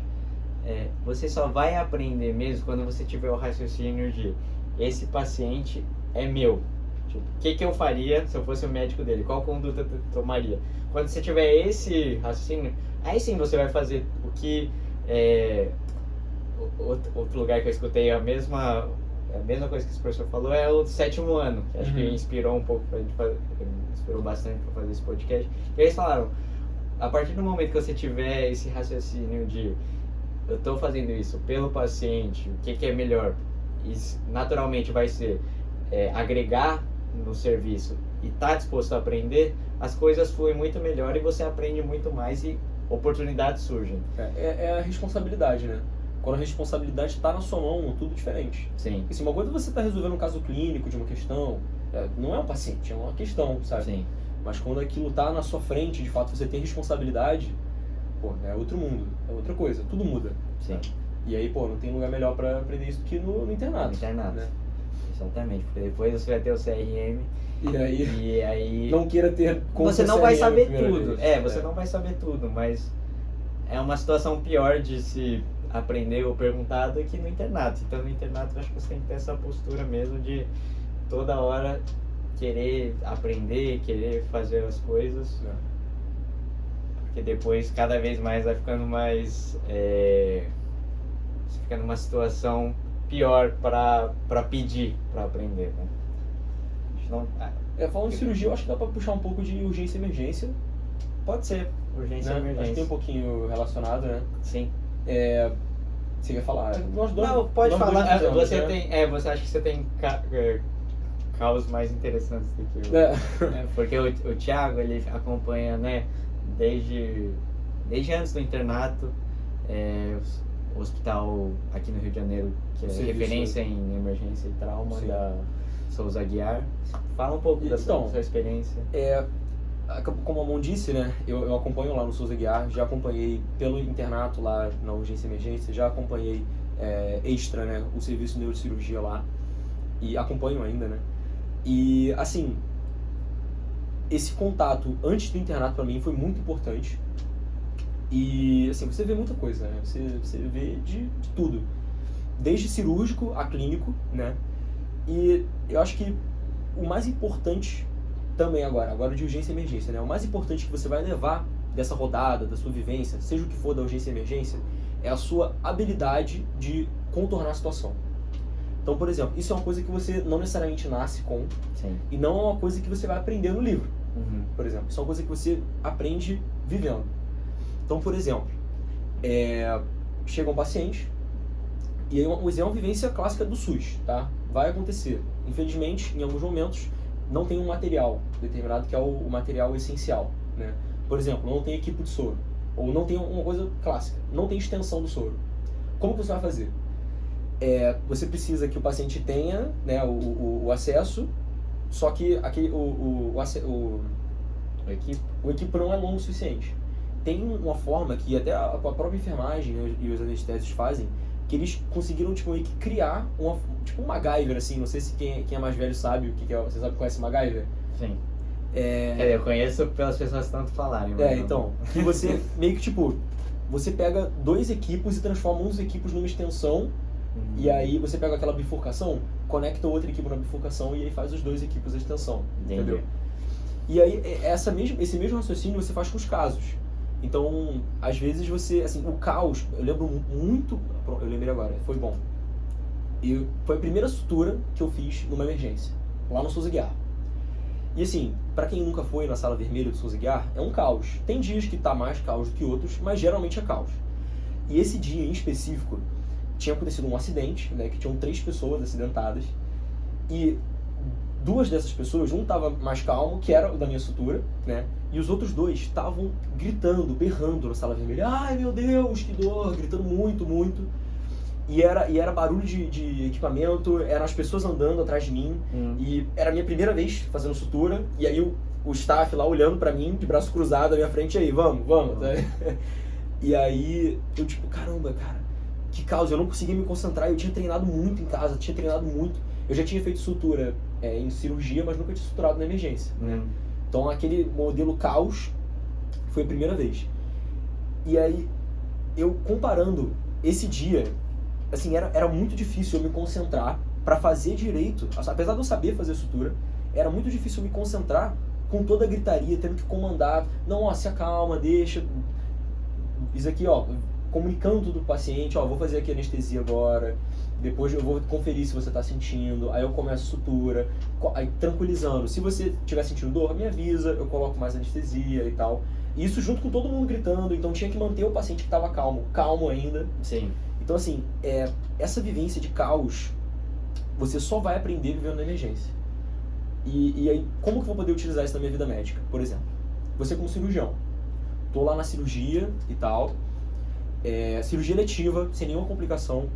você só vai aprender mesmo quando você tiver o raciocínio de esse paciente é meu. Tipo, o que eu faria se eu fosse o médico dele? Qual conduta eu tomaria? Quando você tiver esse raciocínio, aí sim você vai fazer o que... Outro lugar que eu escutei a mesma coisa que esse professor falou é o 7º ano, que acho que inspirou um pouco pra gente fazer, inspirou bastante para fazer esse podcast. E eles falaram, a partir do momento que você tiver esse raciocínio de eu estou fazendo isso pelo paciente, o que é melhor, isso naturalmente vai ser agregar no serviço e estar disposto a aprender, as coisas fluem muito melhor e você aprende muito mais e oportunidades surgem. É a responsabilidade, né? Quando a responsabilidade está na sua mão, tudo é diferente. Sim. Porque se uma coisa você está resolvendo um caso clínico de uma questão, não é um paciente, é uma questão, sabe? Sim. Mas quando aquilo está na sua frente, de fato você tem responsabilidade, é outro mundo, é outra coisa, tudo muda. Sim. Sabe? E aí, não tem lugar melhor para aprender isso do que no internato. No internato. Né? Exatamente, porque depois você vai ter o CRM e aí não queira ter como você não vai saber tudo. Vez. Você não vai saber tudo, mas é uma situação pior de se aprender ou perguntar do que no internato. Então no internato eu acho que você tem que ter essa postura mesmo de toda hora querer aprender, querer fazer as coisas, porque depois cada vez mais vai ficando mais você fica numa situação pior para pedir para aprender, né? A gente não... falando de cirurgia, eu acho que dá para puxar um pouco de urgência e emergência. Pode ser, urgência e emergência. Acho que tem um pouquinho relacionado, né? Sim. Você quer falar? Nós dois, não, pode falar. Você né? tem, você acha que você tem casos mais interessantes do que eu. Porque o Thiago, ele acompanha, né, desde antes do internato, o hospital aqui no Rio de Janeiro, que é referência em emergência e trauma, Sim. da Souza Aguiar. Fala um pouco da sua experiência. Como a Mon disse, né, eu acompanho lá no Souza Aguiar, já acompanhei pelo internato lá na urgência e emergência, já acompanhei extra, né, o serviço de neurocirurgia lá, e acompanho ainda, né. E, assim, esse contato antes do internato pra mim foi muito importante. E, assim, você vê muita coisa, né, você vê de tudo, desde cirúrgico a clínico, né. E eu acho que o mais importante também agora de urgência e emergência, né? O mais importante que você vai levar dessa rodada, da sua vivência, seja o que for da urgência e emergência, é a sua habilidade de contornar a situação. Então, por exemplo, isso é uma coisa que você não necessariamente nasce com. Sim. E não é uma coisa que você vai aprender no livro, por exemplo. Isso é uma coisa que você aprende vivendo. Então, por exemplo, chega um paciente, e aí é uma vivência clássica do SUS, tá? Vai acontecer. Infelizmente, em alguns momentos, não tem um material determinado que é o material essencial, né? Por exemplo, não tem equipe de soro. Ou não tem uma coisa clássica, não tem extensão do soro. Como que você vai fazer? Você precisa que o paciente tenha, né, o acesso, só que o equipo não é longo o suficiente. Tem uma forma que até a própria enfermagem e os anestésicos fazem, que eles conseguiram tipo, meio que criar tipo um MacGyver, assim, não sei se quem é mais velho sabe o que é, você sabe qual é esse MacGyver? Sim. Eu conheço pelas pessoas tanto falarem. Então, que você meio que tipo, você pega dois equipos e transforma um dos equipos numa extensão, e aí você pega aquela bifurcação, conecta o outro equipo na bifurcação e aí faz os dois equipos a extensão, entendeu? E aí esse mesmo raciocínio você faz com os casos. Então, às vezes você, assim, o caos, eu lembro muito, eu lembrei agora, foi bom. Foi a primeira sutura que eu fiz numa emergência, lá no Souza Aguiar. E assim, pra quem nunca foi na sala vermelha do Souza Aguiar, é um caos. Tem dias que tá mais caos do que outros, mas geralmente é caos. E esse dia em específico, tinha acontecido um acidente, né, que tinham 3 pessoas acidentadas, e 2 dessas pessoas, um estava mais calmo, que era o da minha sutura, né? E os outros 2 estavam gritando, berrando na sala vermelha. Ai meu Deus, que dor! Gritando muito, muito. E era barulho de equipamento, eram as pessoas andando atrás de mim. E era a minha primeira vez fazendo sutura. E aí o staff lá olhando pra mim, de braço cruzado na minha frente, aí, vamos. E aí eu tipo, caramba, cara, que caos, eu não conseguia me concentrar. Eu tinha treinado muito em casa, eu já tinha feito sutura em cirurgia, mas nunca tinha suturado na emergência. Então aquele modelo caos foi a primeira vez. E aí, eu comparando esse dia, assim, era muito difícil eu me concentrar para fazer direito. Apesar de eu saber fazer sutura, era muito difícil eu me concentrar com toda a gritaria, tendo que comandar. Não, ó, se acalma, deixa. Isso aqui, ó, comunicando tudo pro paciente, ó, vou fazer aqui anestesia agora, depois eu vou conferir se você tá sentindo, aí eu começo a sutura, aí tranquilizando. Se você estiver sentindo dor, me avisa, eu coloco mais anestesia e tal. E isso junto com todo mundo gritando, então tinha que manter o paciente que tava calmo ainda. Sim. Então assim, essa vivência de caos, você só vai aprender vivendo na emergência. E aí, como que eu vou poder utilizar isso na minha vida médica? Por exemplo, você como cirurgião, tô lá na cirurgia e tal, cirurgia letiva, sem nenhuma complicação,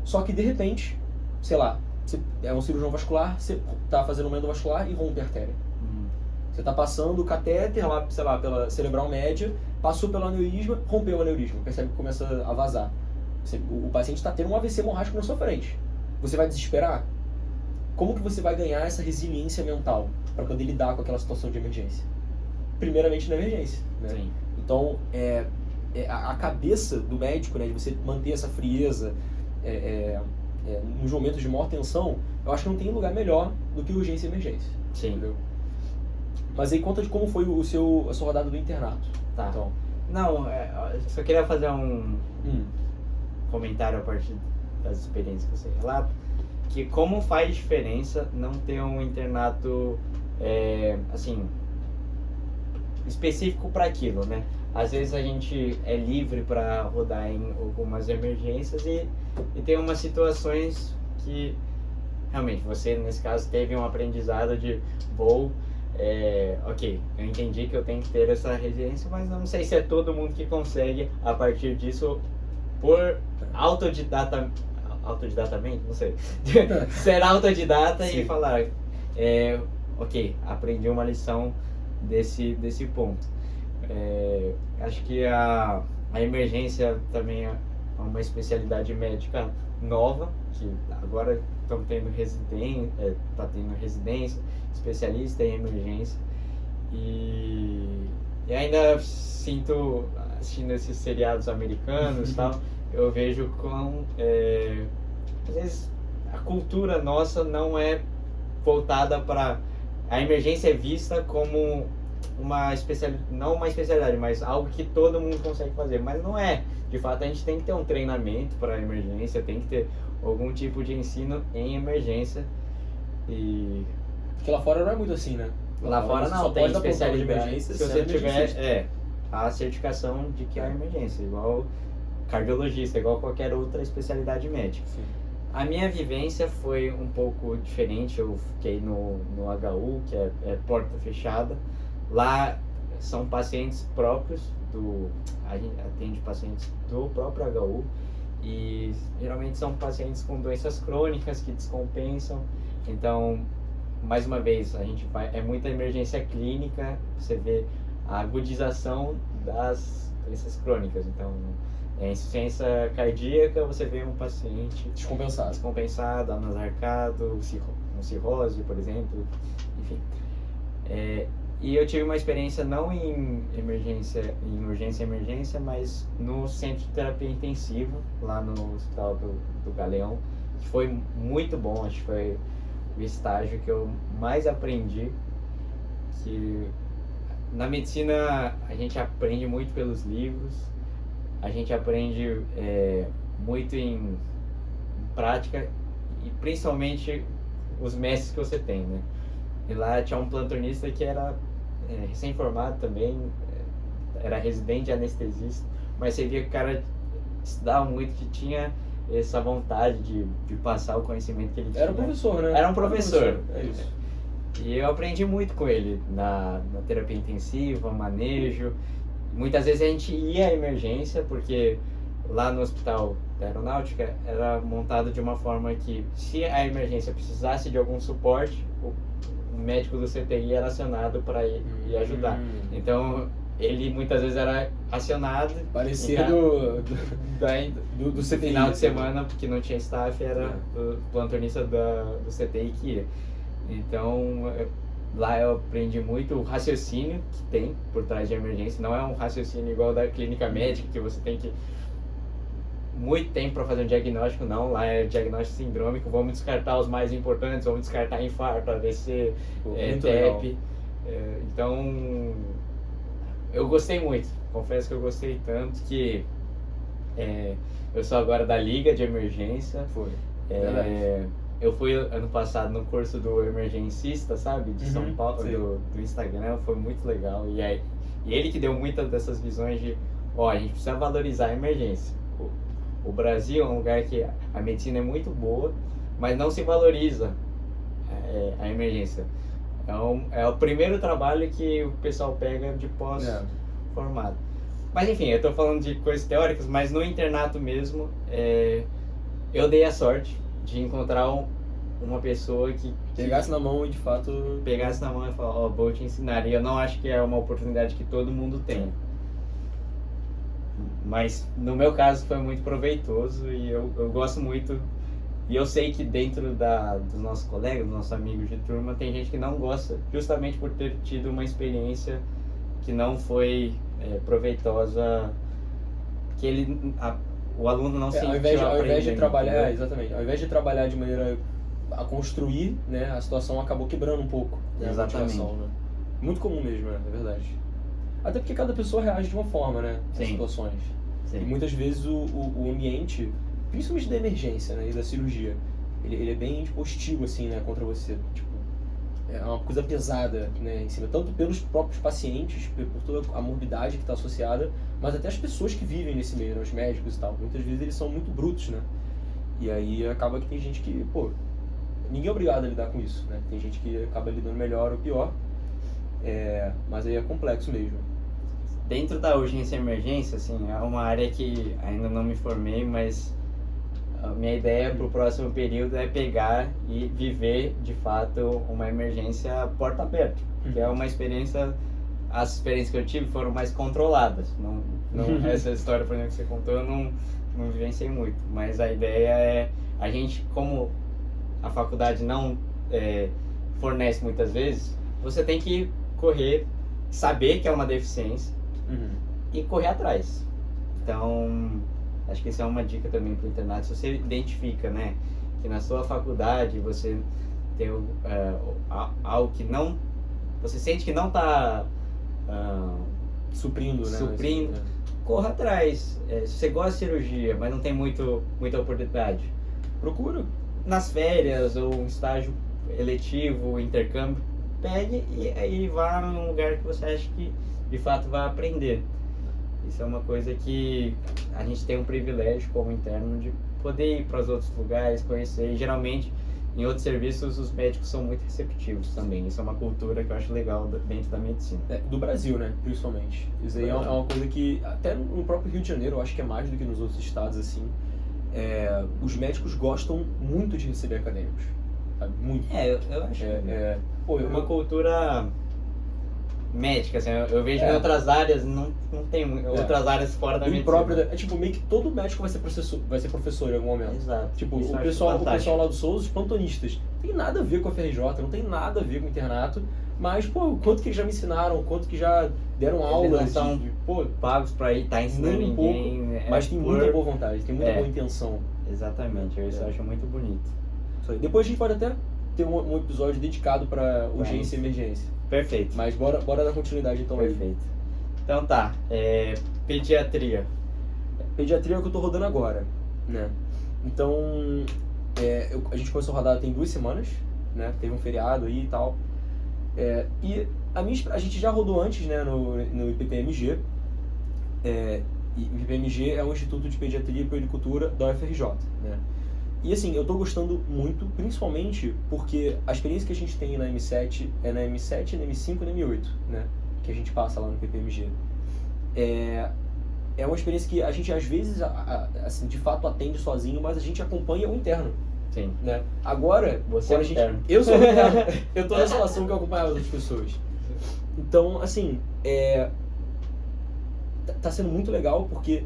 só que de repente, sei lá, você é um cirurgião vascular, você tá fazendo uma endovascular e rompe a artéria. Você tá passando o catéter lá, sei lá, pela cerebral média, passou pelo aneurisma, rompeu o aneurisma, percebe que começa a vazar. O paciente está tendo um AVC hemorrágico na sua frente. Você vai desesperar? Como que você vai ganhar essa resiliência mental para poder lidar com aquela situação de emergência? Primeiramente na emergência, né? Sim. Então, a cabeça do médico, né, de você manter essa frieza nos momentos de maior tensão, eu acho que não tem lugar melhor do que urgência e emergência. Sim. Entendeu? Mas aí conta de como foi a sua rodada do internato. Tá. Então. Não, só queria fazer um comentário a partir das experiências que você relata, que como faz diferença não ter um internato, assim, específico para aquilo, né? Às vezes a gente é livre para rodar em algumas emergências e tem umas situações que realmente você, nesse caso, teve um aprendizado de ok, eu entendi que eu tenho que ter essa resiliência, mas não sei se é todo mundo que consegue, a partir disso, por autodidatamente, não sei, ser autodidata e falar, ok, aprendi uma lição desse ponto. Acho que a emergência também é uma especialidade médica nova, que agora estão tendo residência, especialista em emergência, e ainda sinto, assistindo esses seriados americanos e tal, eu vejo com às vezes a cultura nossa não é voltada para a emergência, é vista como não uma especialidade, mas algo que todo mundo consegue fazer, mas não é. De fato, a gente tem que ter um treinamento para emergência, tem que ter algum tipo de ensino em emergência. Porque lá fora não é muito assim, né? Lá fora não, tem especialidade de emergência. Se você tiver a certificação de que é emergência, igual cardiologista, igual qualquer outra especialidade médica. Sim. A minha vivência foi um pouco diferente. Eu fiquei no HU, que é porta fechada. Lá são pacientes próprios a gente atende pacientes do próprio HU e geralmente são pacientes com doenças crônicas que descompensam. Então, mais uma vez, é muita emergência clínica, você vê a agudização das doenças crônicas. Então, insuficiência cardíaca, você vê um paciente descompensado, anasarcado, com cirrose, por exemplo, enfim. E eu tive uma experiência não em urgência e emergência, mas no centro de terapia intensiva, lá no Hospital do Galeão, que foi muito bom. Acho que foi o estágio que eu mais aprendi, que na medicina a gente aprende muito pelos livros, a gente aprende muito em prática e principalmente os mestres que você tem, né? E lá tinha um plantonista que era recém-formado também, era residente anestesista, mas você via que o cara estudava muito, que tinha essa vontade de passar o conhecimento que ele tinha. Era um professor, né? Era um professor. É isso. E eu aprendi muito com ele na terapia intensiva, manejo. Muitas vezes a gente ia à emergência, porque lá no hospital da aeronáutica era montado de uma forma que, se a emergência precisasse de algum suporte, o médico do CTI era acionado para ir ajudar. Então, ele muitas vezes era acionado. Parecia do CTI. Final de semana, porque não tinha staff, era o plantonista do CTI que ia. Então, lá eu aprendi muito o raciocínio que tem por trás de emergência. Não é um raciocínio igual da clínica médica, que você tem que muito tempo para fazer um diagnóstico. Não, lá é diagnóstico sindrômico. Vamos descartar os mais importantes, vamos descartar infarto, AVC, TEP. Então, eu gostei muito. Confesso que eu gostei tanto que eu sou agora da Liga de Emergência. Foi. Eu fui ano passado no curso do emergencista, sabe? De São Paulo, do Instagram, foi muito legal. E ele que deu muitas dessas visões de, a gente precisa valorizar a emergência. O Brasil é um lugar que a medicina é muito boa, mas não se valoriza a emergência. É o primeiro trabalho que o pessoal pega de pós-formado. Mas enfim, eu tô falando de coisas teóricas, mas no internato mesmo, eu dei a sorte de encontrar uma pessoa que pegasse na mão e de fato pegasse na mão e falasse, vou te ensinar. E eu não acho que é uma oportunidade que todo mundo tem. Mas no meu caso foi muito proveitoso e eu gosto muito. E eu sei que dentro dos nossos colegas, dos nossos amigos de turma, tem gente que não gosta, justamente por ter tido uma experiência que não foi proveitosa, que o aluno não sentiu ao invés de trabalhar, exatamente, ao invés de trabalhar de maneira a construir, né, a situação acabou quebrando um pouco, né, exatamente. Né? Muito comum mesmo, é verdade. Até porque cada pessoa reage de uma forma, né, às situações. Sim. E muitas vezes o ambiente, principalmente da emergência, né, e da cirurgia, ele é bem hostil, assim, né, contra você. Tipo, é uma coisa pesada, né, em cima, tanto pelos próprios pacientes, por toda a morbidade que está associada, mas até as pessoas que vivem nesse meio, né, os médicos e tal. Muitas vezes eles são muito brutos, né, e aí acaba que tem gente que, ninguém é obrigado a lidar com isso, né, tem gente que acaba lidando melhor ou pior, mas aí é complexo mesmo. Dentro da urgência e emergência, assim, é uma área que ainda não me formei, mas a minha ideia para o próximo período é pegar e viver, de fato, uma emergência porta aberta, que é uma experiência, as experiências que eu tive foram mais controladas. Não essa história, por exemplo, que você contou, eu não vivenciei muito, mas a ideia é, a gente, como a faculdade não fornece muitas vezes, você tem que correr, saber que é uma deficiência, e correr atrás. Então, acho que isso é uma dica também para o internato. Se você identifica, né, que na sua faculdade você tem algo que não... Você sente que não está suprindo, né? Corra atrás. Se você gosta de cirurgia, mas não tem muita oportunidade, procura nas férias ou um estágio eletivo, intercâmbio, pegue e aí vá num lugar que você acha que de fato vai aprender. Isso é uma coisa que a gente tem um privilégio como interno de poder ir para os outros lugares, conhecer. E geralmente em outros serviços os médicos são muito receptivos também. Isso é uma cultura que eu acho legal dentro da medicina. Do Brasil, né, principalmente. Isso aí é uma coisa que, até no próprio Rio de Janeiro, eu acho que é mais do que nos outros estados, assim, os médicos gostam muito de receber acadêmicos, sabe? Muito. Eu acho Pô, uma cultura médica, assim, eu vejo em outras áreas, não tem outras áreas fora da medicina. Própria, tipo, meio que todo médico vai ser professor em algum momento. Exato. Tipo, o pessoal lá do Souza, os plantonistas, não tem nada a ver com a FRJ, não tem nada a ver com o internato, mas, pô, quanto que eles já me ensinaram, quanto que já deram aula, eles não são pagos pra ir estar ensinando ninguém. Mas tem muita boa vontade, tem muita boa intenção. Exatamente, eu acho muito bonito. Isso aí. Depois a gente pode até ter um episódio dedicado para urgência e emergência. Perfeito. Mas bora dar continuidade então. Perfeito. Então tá, pediatria. Pediatria é o que eu tô rodando agora, né? Então, a gente começou a rodar tem 2 semanas, né? Teve um feriado aí e tal. E a gente já rodou antes, né, no IPPMG. E o IPPMG é o Instituto de Pediatria e Puericultura da UFRJ, né? E assim, eu tô gostando muito, principalmente porque a experiência que a gente tem na M7 é na M7, na M5 e na M8, né? Que a gente passa lá no PPMG. É uma experiência que a gente às vezes, assim, de fato atende sozinho, mas a gente acompanha o interno. Sim. Né? Agora, você é interno. Eu sou interno. Eu tô na situação que eu acompanhava outras pessoas. Então, assim, tá sendo muito legal porque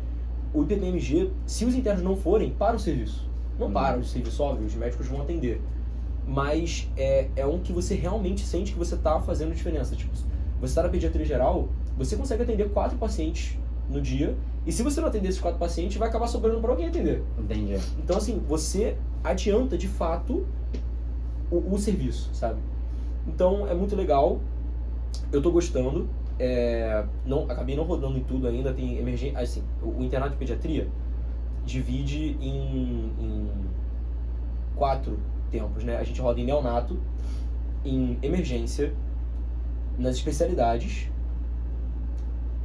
o IPPMG, se os internos não forem, para o serviço. Não para o serviço, óbvio, os médicos vão atender. Mas é um que você realmente sente que você tá fazendo diferença. Tipo, você tá na pediatria geral, você consegue atender 4 pacientes no dia, e se você não atender esses 4 pacientes, vai acabar sobrando para alguém atender. Entendi. Então, assim, você adianta, de fato, o serviço, sabe? Então, é muito legal. Eu tô gostando. Acabei não rodando em tudo ainda. Tem emergência. Assim, o internato de pediatria divide em 4 tempos, né? A gente roda em neonato, em emergência, nas especialidades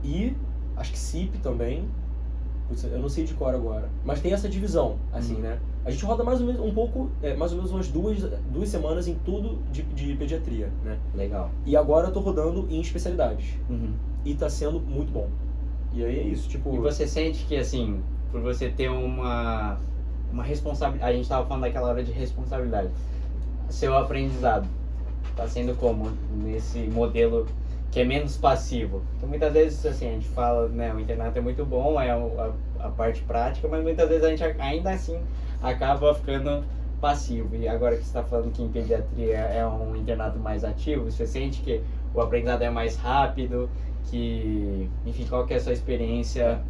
e acho que CIP também. Eu não sei de cor agora, mas tem essa divisão, assim, né? A gente roda mais ou menos mais ou menos umas 2 semanas em tudo de pediatria, né? Legal. E agora eu tô rodando em especialidades. E tá sendo muito bom. E aí é isso, tipo... E você sente que, assim, por você ter uma responsabilidade... A gente tava falando daquela hora de responsabilidade. Seu aprendizado tá sendo como nesse modelo que é menos passivo? Porque muitas vezes, assim, a gente fala, né, o internato é muito bom, é a parte prática, mas muitas vezes a gente ainda assim acaba ficando passivo. E agora que você está falando que em pediatria é um internato mais ativo, você sente que o aprendizado é mais rápido, que, enfim, qual que é a sua experiência?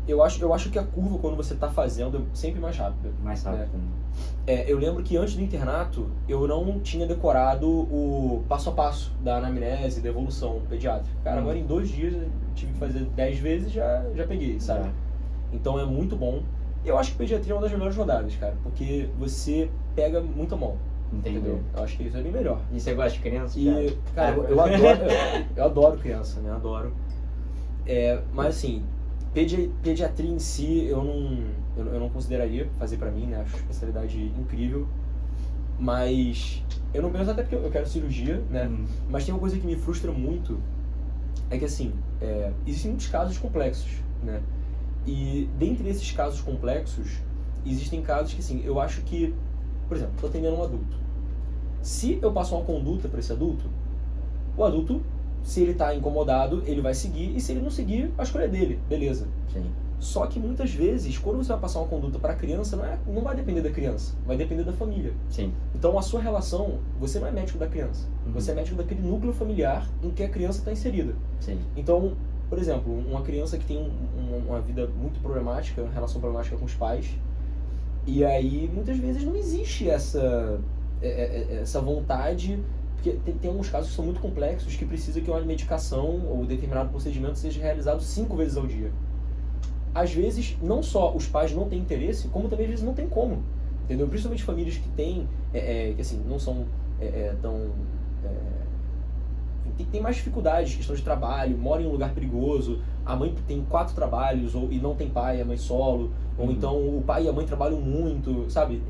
Eu acho que a curva, quando você está fazendo, é sempre mais rápida. Mais rápido. Eu lembro que antes do internato, eu não tinha decorado o passo a passo da anamnese, da evolução pediátrica. Cara, agora em 2 dias, eu tive que fazer 10 vezes, já peguei, sabe? Então é muito bom. Eu acho que pediatria é uma das melhores rodadas, cara, porque você pega muita mão. Entendeu? Eu acho que isso é bem melhor. E você gosta de criança? Cara, eu adoro criança, né? Adoro. Mas assim, pediatria em si, eu não consideraria fazer pra mim, né? Acho especialidade incrível. Mas eu não penso, até porque eu quero cirurgia, né? Mas tem uma coisa que me frustra muito, é que assim, existem muitos casos complexos, né? E dentre esses casos complexos, existem casos que assim, eu acho que, por exemplo, estou atendendo um adulto. Se eu passo uma conduta para esse adulto, o adulto, se ele está incomodado, ele vai seguir, e se ele não seguir, a escolha é dele, beleza. Sim. Só que muitas vezes, quando você vai passar uma conduta para a criança, não vai depender da criança, vai depender da família. Sim. Então a sua relação, você não é médico da criança, você é médico daquele núcleo familiar em que a criança está inserida. Sim. Então, por exemplo, uma criança que tem uma vida muito problemática, uma relação problemática com os pais, e aí muitas vezes não existe essa vontade, porque tem alguns casos que são muito complexos que precisa que uma medicação ou determinado procedimento seja realizado 5 vezes ao dia. Às vezes, não só os pais não têm interesse, como também às vezes não tem como, entendeu? Principalmente famílias que têm, que assim, não são tão... tem mais dificuldades, questão de trabalho, mora em um lugar perigoso, a mãe tem 4 trabalhos e não tem pai, a mãe solo, ou então o pai e a mãe trabalham muito, sabe?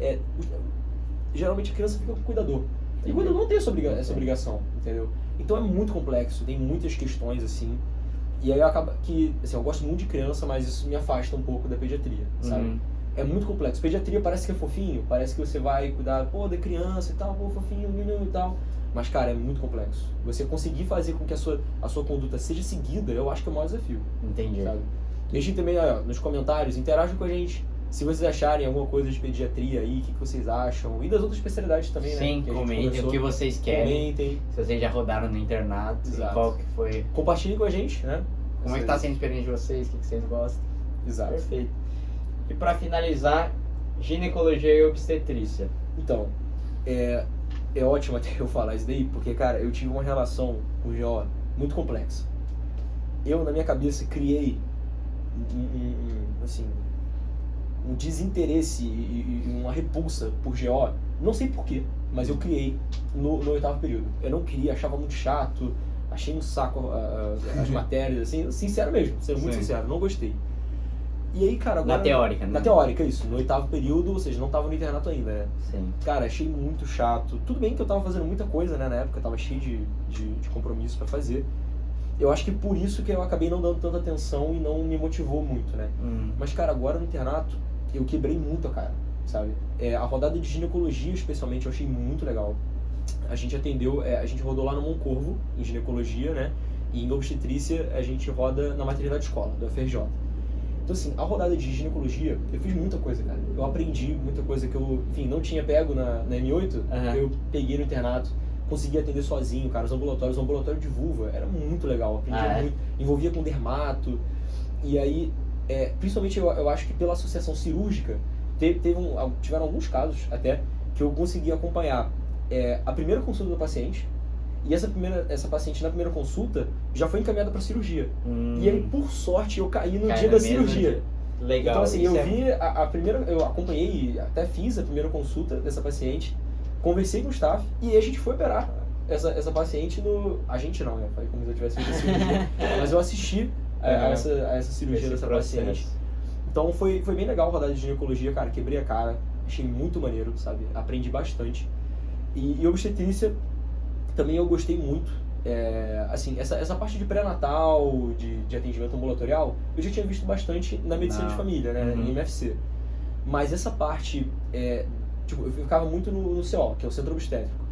geralmente a criança fica com o cuidador. E o cuidador não tem essa obrigação, entendeu? Então é muito complexo, tem muitas questões assim. E aí acaba que, assim, eu gosto muito de criança, mas isso me afasta um pouco da pediatria, sabe? É muito complexo. Pediatria parece que é fofinho, parece que você vai cuidar, pô, da criança e tal, pô, fofinho, menino e tal. Mas, cara, é muito complexo. Você conseguir fazer com que a sua conduta seja seguida, eu acho que é o maior desafio. Entendi. Sabe? Deixem também, ó, nos comentários, interajam com a gente. Se vocês acharem alguma coisa de pediatria aí, o que vocês acham? E das outras especialidades também, né? Sim, comentem o que vocês querem. Comentem. Se vocês já rodaram no internato, qual que foi... Compartilhem com a gente, né? Como é que tá sendo a experiência de vocês, o que vocês gostam. Exato. Perfeito. E pra finalizar, ginecologia e obstetrícia. Então, é ótimo até eu falar isso daí, porque, cara, eu tive uma relação com o GO muito complexa. Eu, na minha cabeça, criei um desinteresse e uma repulsa por GO, não sei porquê, mas eu criei no 8º período. Eu não queria, achava muito chato, achei um saco as matérias, assim, sincero mesmo, sendo muito sincero, não gostei. E aí, cara, agora... Na teórica, né? Na teórica, isso. No 8º período, ou seja, não tava no internato ainda, né? Sim. Cara, achei muito chato. Tudo bem que eu tava fazendo muita coisa, né? Na época, eu tava cheio de compromisso pra fazer. Eu acho que por isso que eu acabei não dando tanta atenção e não me motivou muito, né? Mas, cara, agora no internato, eu quebrei muito a cara, sabe? A rodada de ginecologia, especialmente, eu achei muito legal. A gente atendeu, a gente rodou lá no Moncorvo, em ginecologia, né? E em obstetrícia, a gente roda na maternidade escola, do FRJ. Então, assim, a rodada de ginecologia, eu fiz muita coisa, cara. Eu aprendi muita coisa que eu, enfim, não tinha pego na M8, eu peguei no internato, consegui atender sozinho, cara, os ambulatórios, o ambulatório de vulva, era muito legal, aprendia muito, envolvia com dermato, e aí, principalmente eu acho que pela associação cirúrgica, tiveram alguns casos até, que eu consegui acompanhar a primeira consulta do paciente, e essa paciente na primeira consulta já foi encaminhada para cirurgia. E aí, por sorte, eu caí no dia da cirurgia. Legal. Então, assim, eu vi a primeira, eu acompanhei, até fiz a primeira consulta dessa paciente, conversei com o staff e aí a gente foi operar essa paciente no... A gente não, né? Foi como se eu tivesse feito a cirurgia. Mas eu assisti a essa cirurgia dessa paciente. Então foi bem legal rodar de ginecologia, cara. Quebrei a cara, achei muito maneiro, sabe? Aprendi bastante. E obstetrícia também eu gostei muito. Assim, essa parte de pré-natal, de atendimento ambulatorial, eu já tinha visto bastante na medicina de família, né? Em MFC. Mas essa parte, tipo, eu ficava muito no CO, que é o centro obstétrico.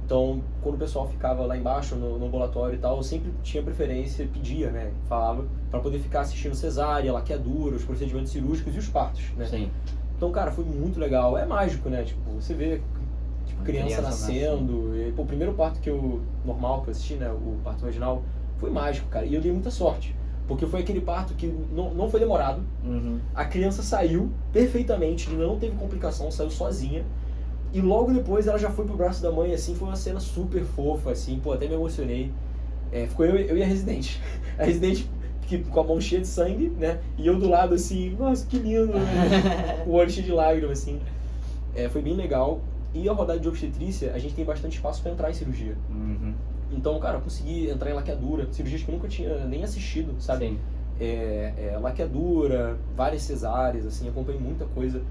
Então, quando o pessoal ficava lá embaixo no ambulatório e tal, eu sempre tinha preferência, pedia, né? Falava, pra poder ficar assistindo cesárea, laqueadura, os procedimentos cirúrgicos e os partos, né? Sim. Então, cara, foi muito legal. É mágico, né? Tipo, você vê criança nascendo. E, pô, o primeiro parto normal que eu assisti, né, o parto vaginal, foi mágico, cara. E eu dei muita sorte, porque foi aquele parto que não foi demorado. A criança saiu perfeitamente, não teve complicação, saiu sozinha. E logo depois ela já foi pro braço da mãe, assim, foi uma cena super fofa, assim, pô, até me emocionei. Ficou eu e a residente. A residente com a mão cheia de sangue, né, e eu do lado, assim, nossa, que lindo, né? O olho cheio de lágrimas, assim. Foi bem legal. E a rodada de obstetrícia, a gente tem bastante espaço para entrar em cirurgia. Então, cara, eu consegui entrar em laqueadura, cirurgias que eu nunca tinha nem assistido, sabe? Sim. Laqueadura, várias cesáreas, assim, acompanhei muita coisa.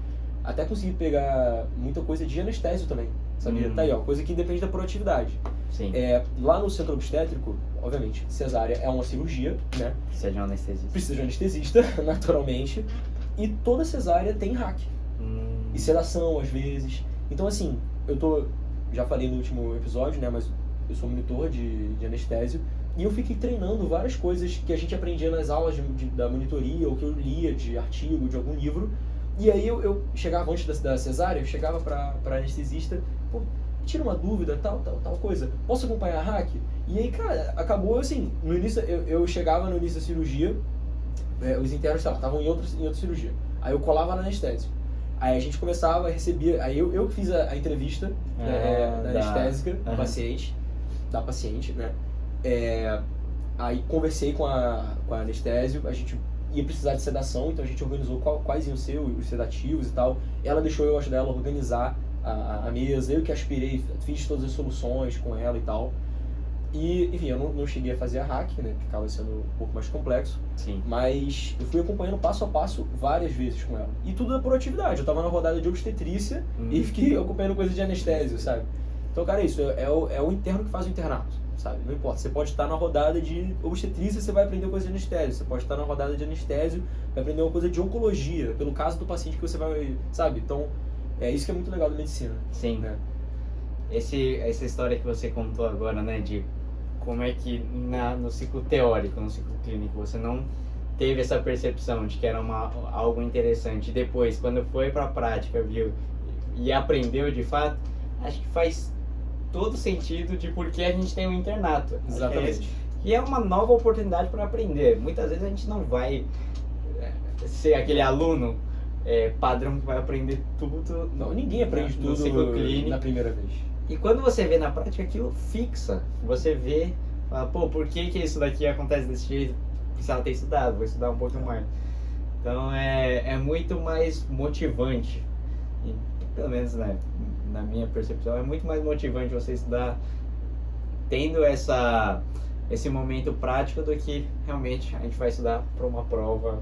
Até consegui pegar muita coisa de anestésio também, sabia? Tá aí, ó, coisa que depende da proatividade. Sim. Lá no centro obstétrico, obviamente, cesárea é uma cirurgia, né? Precisa de um anestesista. Precisa de um anestesista, naturalmente. E toda cesárea tem hack. E sedação, às vezes. Então, assim, já falei no último episódio, né, mas eu sou monitor de anestésio, e eu fiquei treinando várias coisas que a gente aprendia nas aulas da monitoria, ou que eu lia de artigo, de algum livro, e aí eu chegava antes da cesárea, eu chegava pra anestesista, pô, tira uma dúvida, tal coisa, posso acompanhar a hack? E aí, cara, acabou assim, no início, eu chegava no início da cirurgia, os internos, sei lá, estavam em outra cirurgia, aí eu colava na anestésio. Aí a gente começava a receber, aí eu que fiz a entrevista da anestésica da paciente, né? Aí conversei com a anestésio, a gente ia precisar de sedação, então a gente organizou quais iam ser os sedativos e tal. Ela deixou eu ajudar ela a organizar a mesa, eu que aspirei, fiz todas as soluções com ela e tal. E, enfim, eu não cheguei a fazer a hack, né, que acaba sendo um pouco mais complexo, Sim. mas eu fui acompanhando passo a passo várias vezes com ela. E tudo por atividade. Eu tava na rodada de obstetrícia e fiquei acompanhando coisa de anestésio, sabe? Então, cara, isso é o interno que faz o internato, sabe? Não importa. Você pode estar na rodada de obstetrícia, você vai aprender coisa de anestésio. Você pode estar na rodada de anestésio, vai aprender uma coisa de oncologia, pelo caso do paciente que você vai, sabe? Então, é isso que é muito legal da medicina. Sim. Né? Essa história que você contou agora, né, de como é que no ciclo teórico, no ciclo clínico, você não teve essa percepção de que era algo interessante. E depois, quando foi para a prática, viu, e aprendeu de fato, acho que faz todo sentido de por que a gente tem um internato. Exatamente. E é uma nova oportunidade para aprender. Muitas vezes a gente não vai ser aquele aluno padrão que vai aprender tudo. Não, ninguém aprende no tudo ciclo clínico na primeira vez. E quando você vê na prática, aquilo fixa. Você vê, fala, pô, por que isso daqui acontece desse jeito? Precisava ter estudado, vou estudar um pouco mais. Então é muito mais motivante. E, pelo menos, né, na minha percepção, é muito mais motivante você estudar tendo esse momento prático do que realmente a gente vai estudar para uma prova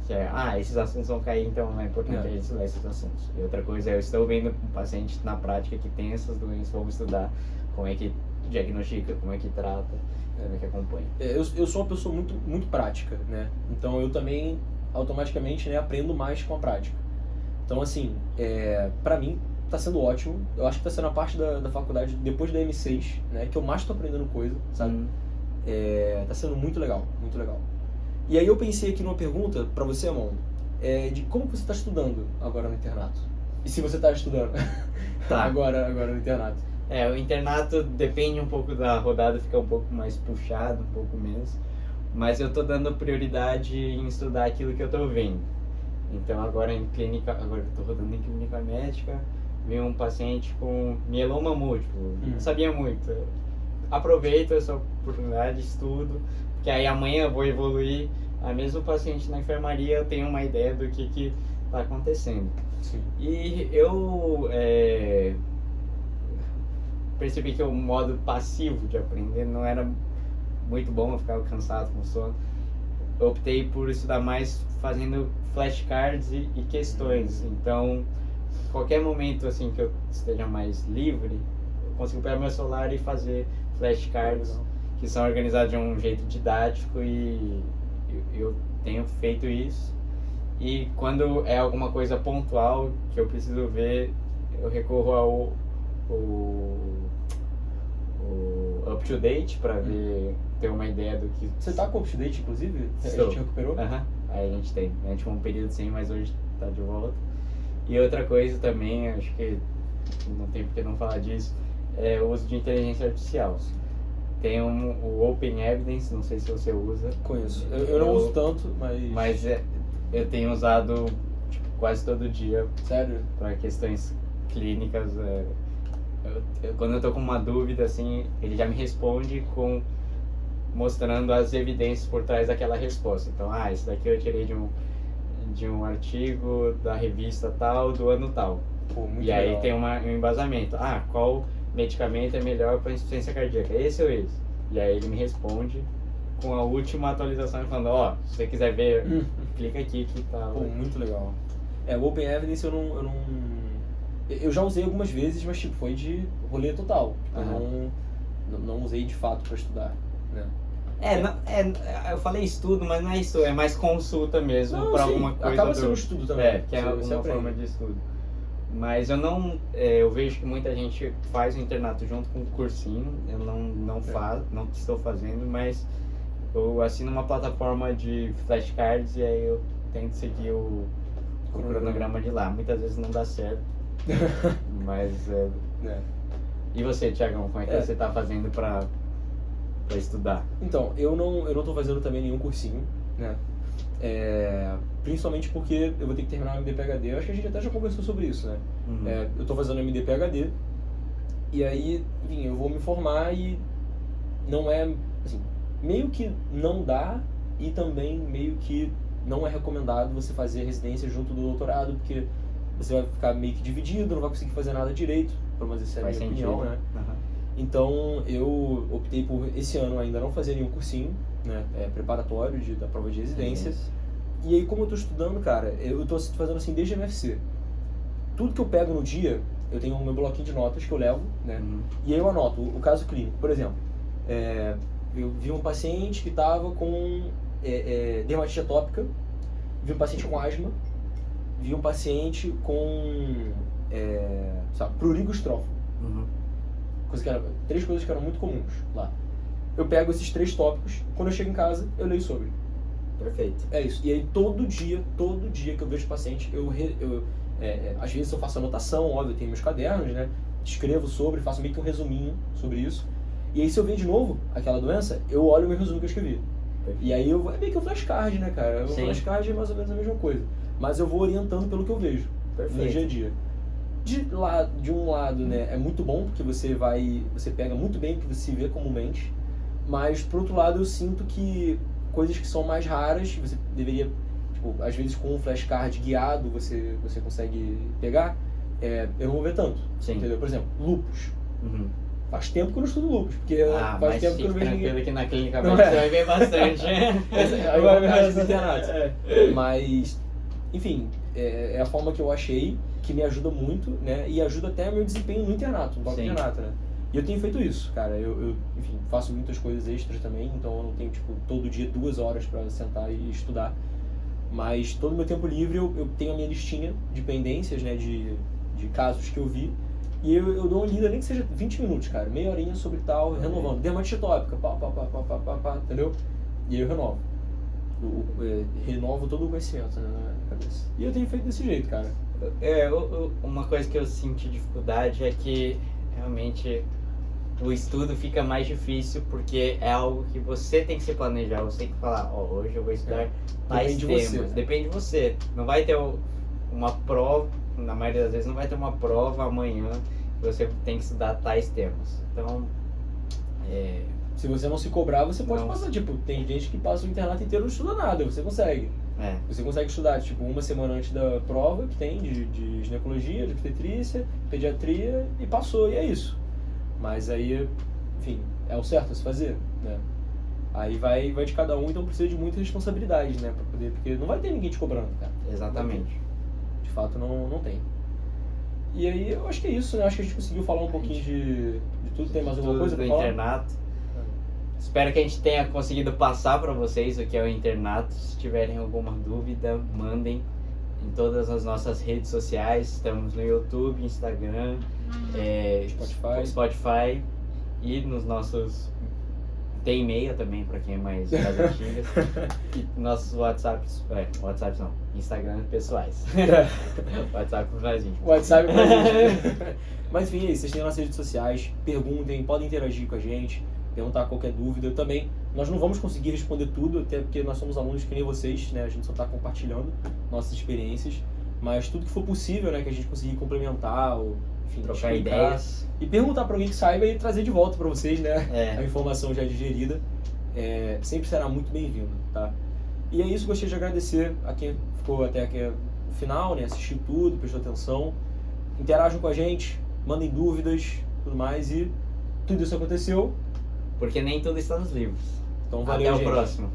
que esses assuntos vão cair, então é importante a gente estudar esses assuntos. E outra coisa eu estou vendo um paciente na prática que tem essas doenças, vamos estudar como é que diagnostica, como é que trata, como é que acompanha. Eu sou uma pessoa muito, muito prática, né? Então eu também automaticamente, né, aprendo mais com a prática. Então assim, pra mim tá sendo ótimo. Eu acho que tá sendo a parte da faculdade depois da M6, né, que eu mais tô aprendendo coisa, sabe? Tá sendo muito legal, muito legal. E aí eu pensei aqui numa pergunta pra você, Amon, de como você tá estudando agora no internato? E se você tá estudando agora no internato? O internato depende um pouco da rodada, fica um pouco mais puxado, um pouco menos. Mas eu tô dando prioridade em estudar aquilo que eu tô vendo. Então agora eu tô rodando em clínica médica, vi um paciente com mieloma múltiplo, não sabia muito. Aproveito essa oportunidade, estudo, que aí amanhã eu vou evoluir. A mesmo paciente na enfermaria, eu tenho uma ideia do que está acontecendo. Sim. E eu percebi que o modo passivo de aprender não era muito bom, eu ficava cansado com sono. Eu optei por estudar mais fazendo flashcards e questões. Então, qualquer momento assim que eu esteja mais livre, eu consigo pegar meu celular e fazer flashcards que são organizados de um jeito didático, e eu tenho feito isso. E quando é alguma coisa pontual que eu preciso ver, eu recorro ao up to date para ver, ter uma ideia do que... Você tá com up to date, inclusive? Estou. A gente recuperou? Aí a gente ficou um período sem, mas hoje tá de volta. E outra coisa também, acho que não tem por que não falar disso, é o uso de inteligência artificial. Tem o Open Evidence, não sei se você usa. Conheço. Eu não uso tanto, mas eu tenho usado quase todo dia. Sério? Para questões clínicas. Quando eu tô com uma dúvida, assim, ele já me responde mostrando as evidências por trás daquela resposta. Então, isso daqui eu tirei de um artigo da revista tal, do ano tal. Pô, muito e aí legal. tem um embasamento. Qual medicamento é melhor para insuficiência cardíaca? Esse ou esse? E aí ele me responde com a última atualização, falando, se você quiser ver, clica aqui que tá... Pô, muito legal. O Open Evidence eu já usei algumas vezes, mas tipo, foi de rolê total. Eu não usei de fato para estudar, né? Eu falei estudo, mas não é estudo, é mais consulta mesmo para alguma coisa. Acaba sendo estudo também. Que é uma forma de estudo. Mas eu vejo que muita gente faz o internato junto com o cursinho. Eu não estou fazendo, mas eu assino uma plataforma de flashcards e aí eu tento seguir o cronograma de lá. Muitas vezes não dá certo, mas... E você, Thiagão, como é que você está fazendo para estudar? Então, eu não estou fazendo também nenhum cursinho, né? Principalmente porque eu vou ter que terminar o MD-PhD. Eu acho que a gente até já conversou sobre isso, né? Eu estou fazendo MD-PhD e aí, enfim, eu vou me formar e não assim, meio que não dá e também meio que não é recomendado você fazer residência junto do doutorado, porque você vai ficar meio que dividido, não vai conseguir fazer nada direito, pelo menos essa é a minha opinião, né? Então eu optei por esse ano ainda não fazer nenhum cursinho, né, preparatório da prova de residência. E aí, como eu tô estudando, cara, eu tô fazendo assim desde a MFC. Tudo que eu pego no dia, eu tenho o meu bloquinho de notas que eu levo, né? E aí eu anoto o caso clínico. Por exemplo, eu vi um paciente que estava com dermatite atópica, vi um paciente com asma, vi um paciente com prurigo estrófico. Três coisas que eram muito comuns lá. Eu pego esses 3 tópicos, quando eu chego em casa, eu leio sobre. Perfeito. É isso. E aí todo dia que eu vejo o paciente, às vezes eu faço anotação, óbvio, eu tenho meus cadernos, né? Escrevo sobre, faço meio que um resuminho sobre isso. E aí se eu ver de novo aquela doença, eu olho o meu resumo que eu escrevi. Perfeito. E aí é meio que um flashcard, né, cara? O flashcard é mais ou menos a mesma coisa. Mas eu vou orientando pelo que eu vejo. Perfeito. No dia a dia. De um lado, né, é muito bom, porque você pega muito bem o que você vê comumente. Mas, por outro lado, eu sinto que coisas que são mais raras, você deveria, tipo, às vezes com um flashcard guiado você consegue pegar, eu não vou ver tanto. Sim. Entendeu? Por exemplo, lúpus. Faz tempo que eu não estudo lúpus, porque faz tempo que eu não vejo ninguém. Aqui na clínica médica você vai ver bastante. Aí vai ver no internato. Mas, enfim, é a forma que eu achei que me ajuda muito, né? E ajuda até meu desempenho no internato, no próprio internato, né? E eu tenho feito isso, cara. Eu, enfim, faço muitas coisas extras também, então eu não tenho, tipo, todo dia 2 horas pra sentar e estudar. Mas todo o meu tempo livre eu tenho a minha listinha de pendências, né, de casos que eu vi. E eu dou uma lida, nem que seja 20 minutos, cara. Meia horinha sobre tal, renovando. Dermatite atópica, pá, entendeu? E aí eu renovo. Renovo todo o conhecimento, né, na cabeça. E eu tenho feito desse jeito, cara. Uma coisa que eu senti dificuldade é que, realmente, o estudo fica mais difícil porque é algo que você tem que se planejar, você tem que falar, hoje eu vou estudar tais temas. Depende de você. Não vai ter uma prova, na maioria das vezes não vai ter uma prova amanhã que você tem que estudar tais temas. Então, se você não se cobrar, você pode passar. Tipo, tem gente que passa o internato inteiro e não estuda nada, você consegue. Você consegue estudar, tipo, uma semana antes da prova que tem de ginecologia, de obstetrícia, pediatria e passou, e é isso. Mas aí, enfim, é o certo a se fazer, né? Aí vai de cada um, então precisa de muita responsabilidade, né? Pra poder, porque não vai ter ninguém te cobrando, cara. Exatamente. De fato, não tem. E aí, eu acho que é isso, né? Acho que a gente conseguiu falar um pouquinho de tudo. Tem mais alguma coisa pra falar? Do internato. Espero que a gente tenha conseguido passar para vocês o que é o internato. Se tiverem alguma dúvida, mandem em todas as nossas redes sociais. Estamos no YouTube, Instagram, Spotify e nos nossos... Tem e-mail também, para quem é mais das antigas. E nossos WhatsApps... WhatsApps não, Instagram pessoais. WhatsApp pra gente. WhatsApp pra gente. Mas enfim, é isso. Vocês têm nossas redes sociais. Perguntem, podem interagir com a gente. Perguntar qualquer dúvida. Também, nós não vamos conseguir responder tudo, até porque nós somos alunos que nem vocês, né? A gente só está compartilhando nossas experiências. Mas tudo que for possível, né? Que a gente conseguir complementar, ou, enfim, trocar ideias. E perguntar para alguém que saiba e trazer de volta para vocês, né? A informação já digerida. Sempre será muito bem-vindo, tá? E é isso, gostaria de agradecer a quem ficou até aqui no final, né? Assistiu tudo, prestou atenção. Interajam com a gente, mandem dúvidas, tudo mais. E tudo isso aconteceu porque nem tudo está nos livros. Então valeu, até o próximo.